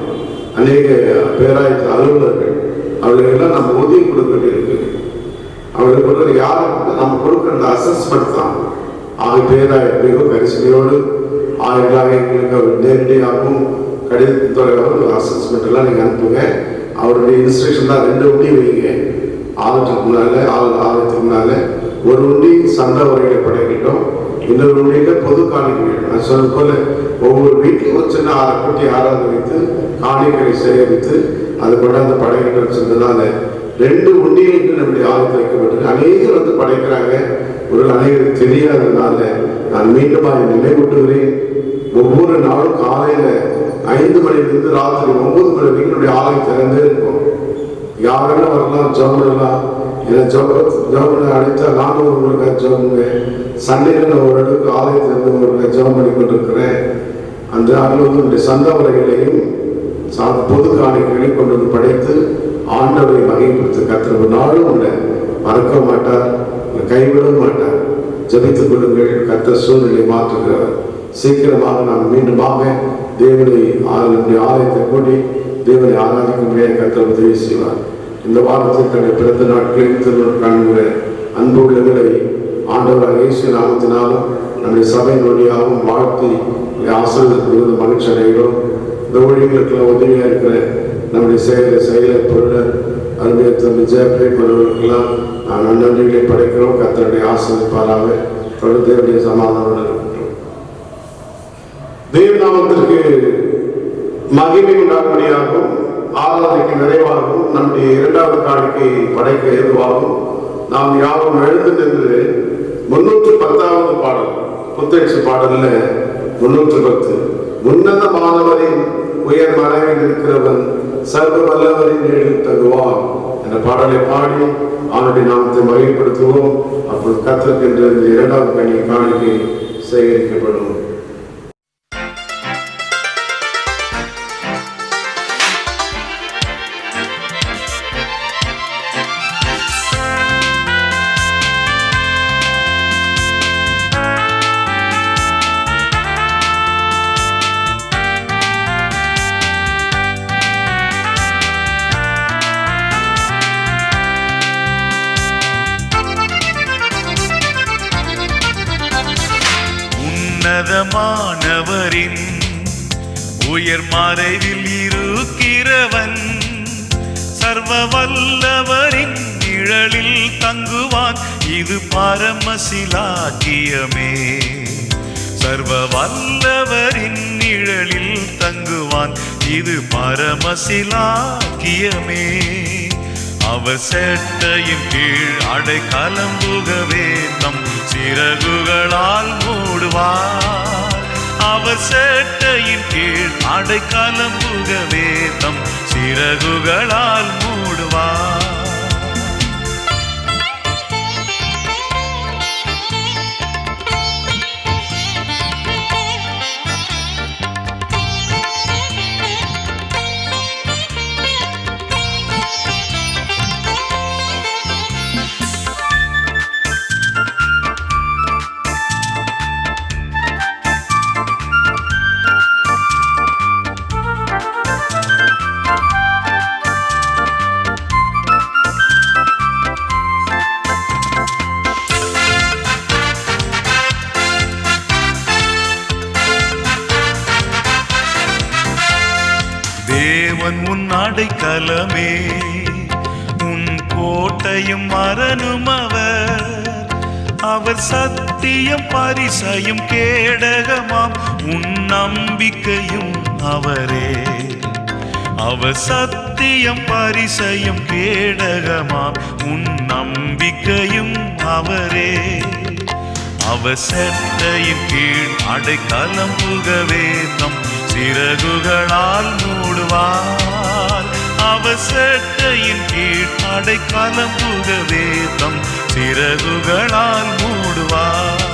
அநேக பேராயத்து அலுவலர்கள், அவர்களுக்கெல்லாம் நம்ம உதவி கொடுக்க வேண்டியிருக்கு. அவர்களுக்கு கொடுக்குற யாருக்கு நம்ம கொடுக்குற அந்த அசஸ்மெண்ட் தான். பேராய மிக கரிசனையோடு எங்களுக்கு அவர் நேரடியாகவும் கடிதத்துறையாகவும் அசஸ்மெண்ட் எல்லாம் நீங்கள் அனுப்புங்க. அவருடைய இன்ஸ்ட்ரக்ஷன் தான் 2 உண்டி வைங்க. ஆலயத்துக்கு முன்னால ஒரு உண்டி சண்டை உரைகளை படைக்கிட்டோம், இன்னொரு உண்டியில பொது காணிக்கை. நான் சொன்ன போல ஒவ்வொரு வீட்டிலும் ஒரு சின்ன குட்டி ஆராதனை வைத்து காணிக்கையை சேகரித்து அது கொண்டாந்து படைக்கிட்டு வச்சிருந்ததுனால 2 உண்டியலுக்கு நம்முடைய ஆலயத்தில் வைக்கப்பட்டு அநேகர் வந்து படைக்கிறாங்க. ஒரு அநேகருக்கு தெரியாததுனால நான் மீண்டும் அதை நினைவூட்டுகிறேன். ஒவ்வொரு நாளும் காலையில 5 மணிலிருந்து ராத்திரி 9 மணி வரைக்கும் என்னுடைய ஆலயம் திறந்தே இருக்கும். யாரெல்லாம் வரலாம், ஜெபம் என்னை ஜெபம் அழைத்தா நானும் உங்களுக்கு ஜெபங்க. சண்டையில் நான் ஒரு இடத்துக்கு ஆலயத்திலிருந்து உங்களுக்கு ஜெபம் பண்ணி கொண்டிருக்கிறேன். அந்த நாளில் வந்து என்னுடைய சந்த உரைகளையும் பொது காணிக்கைகளையும் கொண்டு வந்து படைத்து ஆண்டவரை மகிழ்ப்படுத்த கர்த்தர் நாளும் உங்களை மறக்க மாட்டார், கைவிடவும் மாட்டார். ஜெபித்துக் கொள்ளுங்கள். கர்த்தர் சூழ்நிலை மாற்றுகிறவர். சீக்கிரமாக நான் மீண்டுமாக தேவனை ஆலயத்தை கூட்டி தேவனை ஆராதிக்க முடியாது கர்த்தர் உதவி செய்வார். இந்த வாரத்தில் தன்னுடைய பிறந்த நாட்களில் திருமணம் காண்கிற அன்பு உள்ளங்களை ஆண்டவர் இயேசு நாமத்தினாலும் நம்முடைய சபையின் வழியாகவும் வாழ்த்தி ஆசீர்வதிப்பது மகிழ்ச்சி அடைகிறோம். இந்த ஊழியர்களுக்கெல்லாம் உதவியாக இருக்கிற நம்முடைய செயலர் பொருளர் அருமையை தம்பி ஜெயப்பிரை பொருள்களுக்கெல்லாம் நான் நன்றிகளை படைக்கிறோம். கர்த்தருடைய ஆசீர்வதிப்பாராக. தொடர்ந்து தேவனுடைய சமாதானம் இருக்கட்டும். தேவநாமத்திற்கு மகிமை உண்டாகும்படியாகவும் ஆராதனைக்கு நிறைவாகவும் நம்முடைய 2வது காணிக்கை படைக்க ஏதுவாகும் நாம் யாரும் எழுந்து நின்று 310வது பாடல், புத்தெழுச்சி பாடல்ல 310 உன்னதமானவரின் உயர் மறைவில் இருக்கிறவன் சர்வ வல்லவரின் நிழலில் தங்குவான் என்ற பாடலை பாடி அவனுடைய நாமத்தை மகிழ்ப்படுத்துவோம். அப்போது கர்த்தருக்கு இந்த 2வது காணிக்கை சேகரிக்கப்படும். உன்னதமானவரின் உயர் மறைவில் இருக்கிறவன் சர்வ வல்லவரின் நிழலில் தங்குவான். இது பரமசிலாக்கியமே. சர்வ வல்லவரின் நிழலில் தங்குவான். இது பரமசிலாக்கியமே. அவர் சேட்டையின் கீழ் அடைக்கலம் புகவே தம் சிறகுகளால் மூடுவார். அவர் சேட்டையின் கீழ் அடைக்கலம் புகவே தம் சிறகுகளால் மூடுவார். அடைக்கலமே உன் கோட்டையும் அரணும் அவர் சத்தியம் பரிசையும் கேடகமாம் உன் நம்பிக்கையும் அவரே அவர் சத்தியம் பரிசையும் கேடகமாம் உன் நம்பிக்கையும் அவரே அவர் செட்டையின் கீழ் அடைக்கலம் புகவே தம் சிறகுகளால் மூடுவார் அவர் செட்டையின் கீழ் அடைக்கலம் புகவே தம் சிறகுகளால் மூடுவார்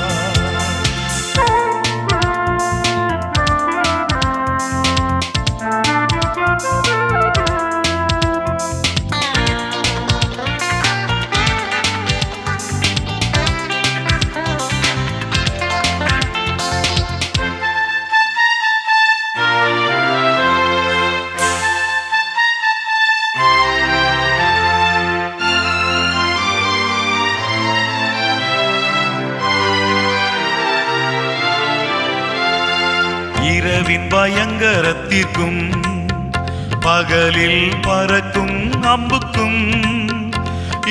இரவின் பயங்கரத்திற்கும் பகலில் பறக்கும் அம்புக்கும்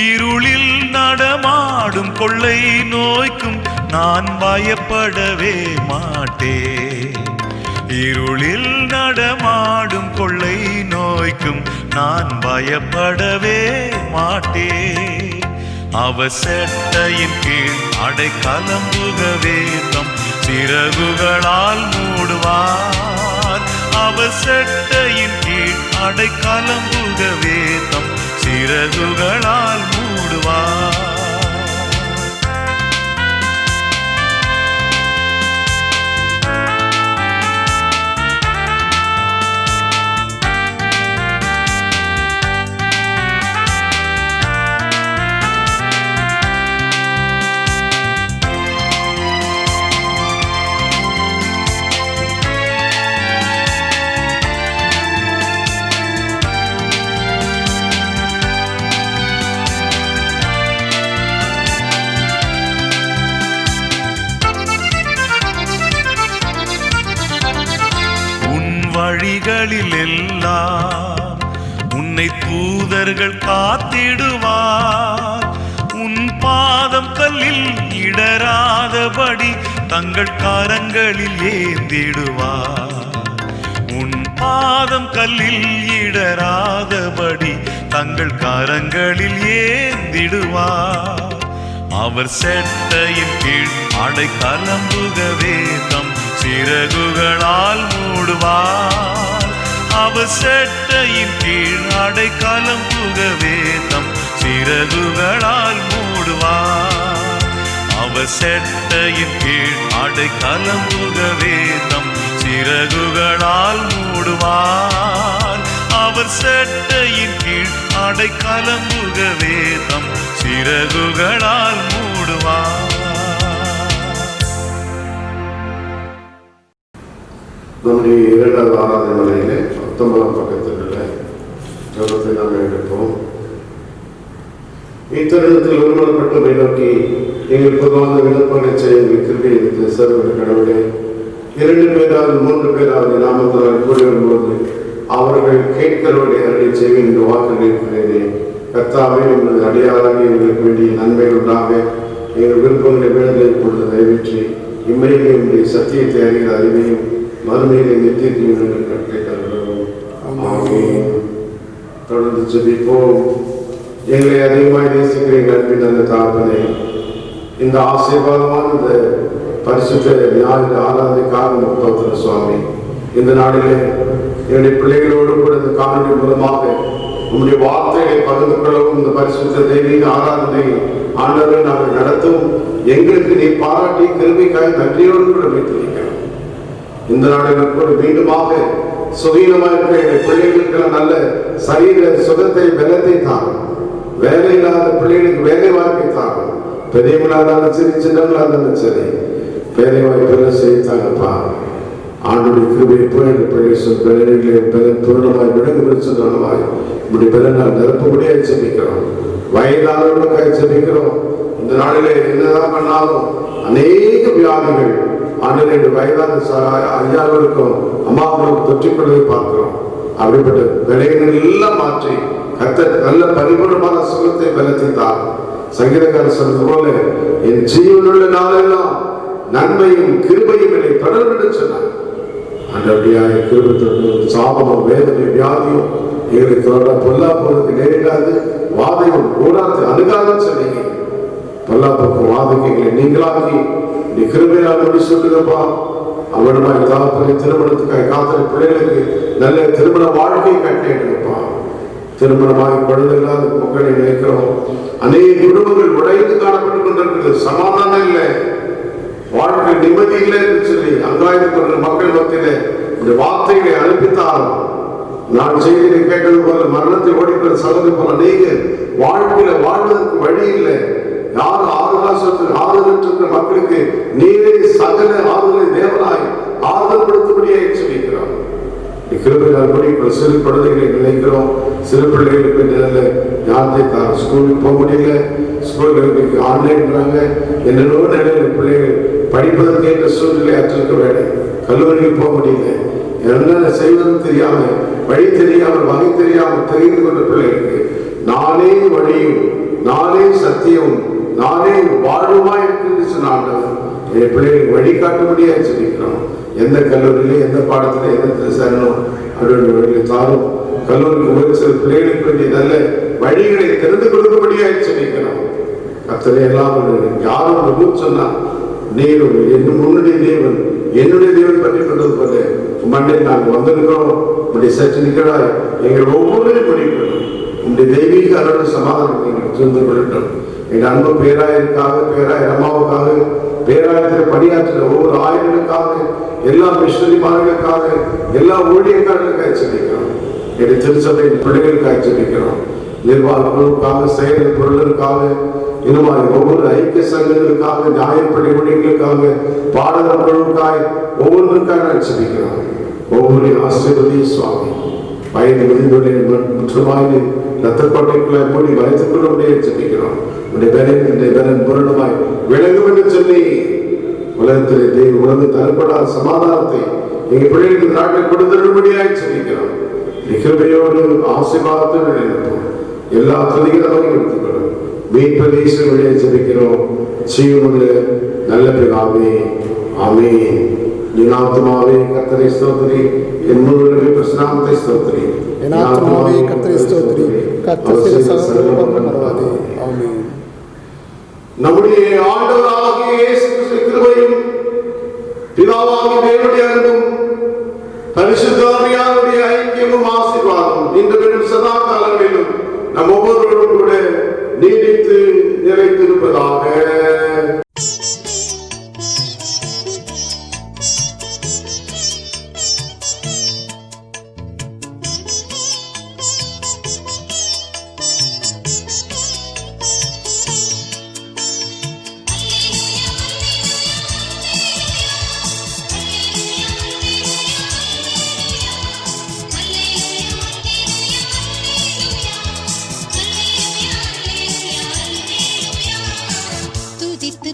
இருளில் நடமாடும் கொள்ளை நோய்க்கும் நான் பயப்படவே மாட்டேன் இருளில் நடமாடும் கொள்ளை நோய்க்கும் நான் பயப்படவே மாட்டேன் அவர் செட்டையின் கீழ் அடைக்கலம் புகவே தம் சிறகுகளால் மூடுவார் அவர் செட்டையின் கீழ் அடைக்கலம் புகவே தம் சிறகுகளால் மூடுவார் வழிகளில் எல்லாம் உன்னை தூதர்கள் காத்திடுவார் உன் பாதம் கல்லில் இடராதபடி தங்கள் கரங்களில் ஏந்திடுவார் உன் பாதம் கல்லில் இடராதபடி தங்கள் கரங்களில் ஏந்திடுவார் அவர் செட்டையின் கீழ் அடைக்கலம் புகவே தம் சிறகுகளால் மூடுவார் அவர் செட்டையின் கீழ் அடைக்கலம் புகவே தம் சிறகுகளால் மூடுவார் அவர் செட்டையின் கீழ் அடைக்கலம் புகவே தம் சிறகுகளால் மூடுவார் அவர் செட்டையின் கீழ் அடைக்கலம் புகவே தம் சிறகுகளால் மூடுவார் நம்முடைய இரண்டாவது ஆராதனை மலையிலே 19ஆம் பக்கத்தில் ஜபத்தை நாம் எடுப்போம். இத்தருணத்தில் ஒருமனப்பட்டு நோக்கி எங்கள் பொதுவான விண்ணப்பங்களை செய்ய கிருபை எடுத்து சர்வ கடவுளே 2 பேராவது 3 பேராவது நாமத்தினால் கூடி வரும்போது அவர்கள் கேட்கிறவர்களை அருளை செய்வேன் என்று வாக்குகள் இருக்கிறேனே. கர்த்தாவே உங்களது அடையாளம் எங்களுக்கு வேண்டிய நன்மைகள் உண்டாக எங்கள் விருப்பங்களை வேண்டுதலை கொண்டு நிறைவேற்றி இம்மையிலே உங்களுடைய சத்தியத்தை அறிகிற அறிவையும் மறுமையிலே நித்தியத்தையும் எங்கள் கட்டளை தருகிறோம். ஆமென். தொடர்ந்து ஜெபிப்போம். எங்களை அதிகமாக நேசிக்கிற எங்கள் அன்பின் அந்த தகப்பனே, இந்த ஆசீர்வாதமான இந்த பரிசுத்த ஞாயிறு ஆராதனைக்காக முக்கிய சுவாமி, இந்த நாளிலே என்னுடைய பிள்ளைகளோடு கூட இந்த காணொலி மூலமாக உங்களுடைய வார்த்தைகளை பகிர்ந்து கொள்ளவும் இந்த பரிசுத்த தெய்வீக ஆராதனை ஆண்டவரை நாங்கள் நடத்தும் எங்களுக்கு நீ பாராட்டிய கிருபைக்காய் நன்றியோடு கூட வைத்திருக்கிறோம். இந்த நாளில் கூட மீண்டுமாக சுகீனமாக இருக்கிற என்னுடைய பிள்ளைகளுக்கெல்லாம் நல்ல சரீர சுகத்தை பலத்தை தாரும். வேலை இல்லாத பிள்ளைகளுக்கு வேலை வாய்ப்பை தாரும். பெரியவங்களாக சரி, சின்னவங்களாக இருந்தாலும் சரி, வேலை வாய்ப்பெல்லாம் செய்தாங்கப்பா. ஆண்டுடைய கிருபை போய் எங்கள் பிள்ளை சொல் பிள்ளைகளை பலன் பூர்ணமாய் விளங்குவது சொன்னமாய் இப்படி பலன் நான் நிரப்புபடியாக ஜெபிக்கிறோம். வயதானவர்களுக்காக ஜெபிக்கிறோம். இந்த நாளிலே என்னதான் பண்ணாலும் அநேக வியாதிகள் ஆண்டு வயதான ஐயாவுக்கும் அம்மாவுக்கும் தொற்றிக்கொள்வதை பார்க்கிறோம். அப்படிப்பட்ட விலைகள் எல்லாம் மாற்றி கர்த்தர் நல்ல பரிபூர்ணமான சுகத்தை பலத்தித்தார். சங்கீதக்காரர் சொன்னது போல என் ஜீவனுள்ள நாளெல்லாம் நன்மையும் கிருபையும் என்னை தொடரும் என்று சொன்னார். அண்டபடியாக கிருபை தொட்டு சாபமும் வேதனை வியாதியும் எங்களை தொடர பொல்லாப்புக்கு நேரிடாது, வாதையும் கூடாது அணுகாதுன்னு சொன்னீங்க. பொல்லாப்புக்கு வாதைக்கு எங்களை நீங்களாக்கி நீ கிருபையால் முடி சொல்லுங்கப்பா. அவனுமாய் தாப்பனை திருமணத்துக்காக காத்திர பிள்ளைகளுக்கு நல்ல திருமண வாழ்க்கை கட்டிடுங்கப்பா. திருமணமாகி குழந்தை இல்லாத மக்களை நினைக்கிறோம். அநேக குடும்பங்கள் உடைந்து காணப்பட்டுக் கொண்டிருக்கிறது. சமாதானம் இல்லை, வாழ்க்கை நிம்மதி இல்லை என்று சொல்லி அங்காய்ந்து கொண்ட மக்கள் மத்தியிலே இந்த வார்த்தைகளை அனுப்பித்தாலும் நான் செய்தியை கேட்டது போல மரணத்தை ஓடிக்கிற சகோதரி போல அநேக வாழ்க்கையில வாழ்வதற்கு வழி இல்லை. யார் ஆறுதல் மக்களுக்கு நீரே சகல ஆறுதலை தேவனாய் ஆறுதல் படுத்தபடியே எச்சரிக்கிறோம். கிருபையால் சிறு குழந்தைகளை நினைக்கிறோம். சிறு பிள்ளைகளுக்கு நல்ல ஞானத்தை ஸ்கூலுக்கு போக முடியல, ஸ்கூலுக்கு ஆன்லைன்றாங்க. என்னென்னோ நிலையில பிள்ளைகள் படிப்பதற்கேற்ற சூழ்நிலை அற்றிருக்க வேண்டும். கல்லூரியில் போக முடியல, என்னென்ன செய்வதும் தெரியாம, வழி தெரியாமல், வகை தெரியாமல் தெரிந்து கொண்ட பிள்ளைகளுக்கு நானே வழியும் நானே சத்தியம் நானே வாழ்வுமா இருக்கு சொன்னாங்க. என் பிள்ளைகளுக்கு வழிகாட்டும்படியா சொல்லிக்கிறோம். எந்த கல்லூரியில எந்த பாடத்துல எந்த சேரணும் அப்படின்னு வழியை தாரும். கல்லூரிக்கு ஒரு சில பிள்ளைகளுக்கு வேண்டிய நல்ல வழிகளை தெரிந்து கொடுக்கும்படியா சொல்லிக்கிறோம். அத்தனை எல்லாம் யாரும் சொன்னா நீரும் உன்னுடைய தேவன் என்னுடைய தேவன் பற்றி கொண்டது போல மண்ணில் நாங்கள் வந்திருக்கிறோம். உங்களுடைய சற்று நிற்கிறாய் எங்கள் ஒவ்வொருவரையும் படிக்கணும். உங்களுடைய தெய்வீக அருள் சமாதானம் நீங்கள் திறந்து கொள்ளட்டும். எங்கள் அன்பு பேராயருக்காக, பேராயர் அம்மாவுக்காக, பேராயத்தில் பணியாற்ற ஒவ்வொரு ஆயுதங்களுக்காக, எல்லா மிஷனரிமார்களுக்காக, எல்லா ஊழியக்காரர்களுக்காக சொல்லிக்கிறோம். எங்கள் திருச்சபையின் பிள்ளைகளுக்காக சொல்லிக்கிறோம். நிர்வாக குழுவுக்காக, செயல் பொருளுக்காக, இன்னும் ஒவ்வொரு ஐக்கிய சங்கங்களுக்காக, நியாயப்படி ஊழியர்களுக்காக, பாடகர் குழுவுக்காக, ஒவ்வொன்றுக்காக சொல்லிக்கிறோம். ஒவ்வொரு ஆசீர்வதி சுவாமி வயது முதிர்வுடைய முற்றுமாய் ரத்தக்கோட்டைக்குள்ள மூடி வளைத்துக் கொள்ள முடிய சொல்லிக்கிறோம். பலன் பூரணமாய் விளங்கும் என்று சொல்லி உலகத்திலே உலக தரப்படாத சமாதானத்தை எங்க பிள்ளைகளுக்கு நாட்டில் கொடுத்துடும்படியாய் சொல்லிக்கிறோம். கிருபையோடு ஆசீர்வாதத்தை நினைப்போம். எல்லா துதிகளும் எடுத்துக்கிறோம். மீட்பதேசம் வழியை ஜெபிக்கிறோம். ஜீவனுள்ள நல்ல பிதாவே, ஆமென். என் ஆத்துமாவே கர்த்தரை ஸ்தோத்திரி, என் முழு பிரசனாமத்தை ஸ்தோத்திரி. என் ஆத்துமாவே கர்த்தரை ஸ்தோத்திரி, கர்த்தர் செய்த சகல மறவாதே. ஆமென். நம்முடைய ஆண்டவராகிய இயேசு கிறிஸ்துவின் கிருபையும் பிதாவாகிய தேவனுடைய அன்பும் பரிசுத்த ஆவியானவருடைய ஐக்கியமும் ஆசீர்வாதமும் இன்றும் சதா காலங்களிலும் நம் ஒவ்வொருவரும் கூட நீடித்து நிலைத்திருப்பதாக. துதித்து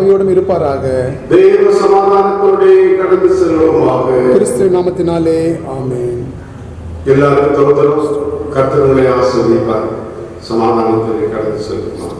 ஆவியோடும் இருப்பாராக. தேவ சமாதானத்தோடு கடந்து செல்வோமாக. கிறிஸ்து நாமத்தினாலே ஆமென். எல்லாரும் கர்த்தர் உங்களை ஆசீர்வதிப்பார். சமாதானத்தோடு கடந்து செல்வோம்.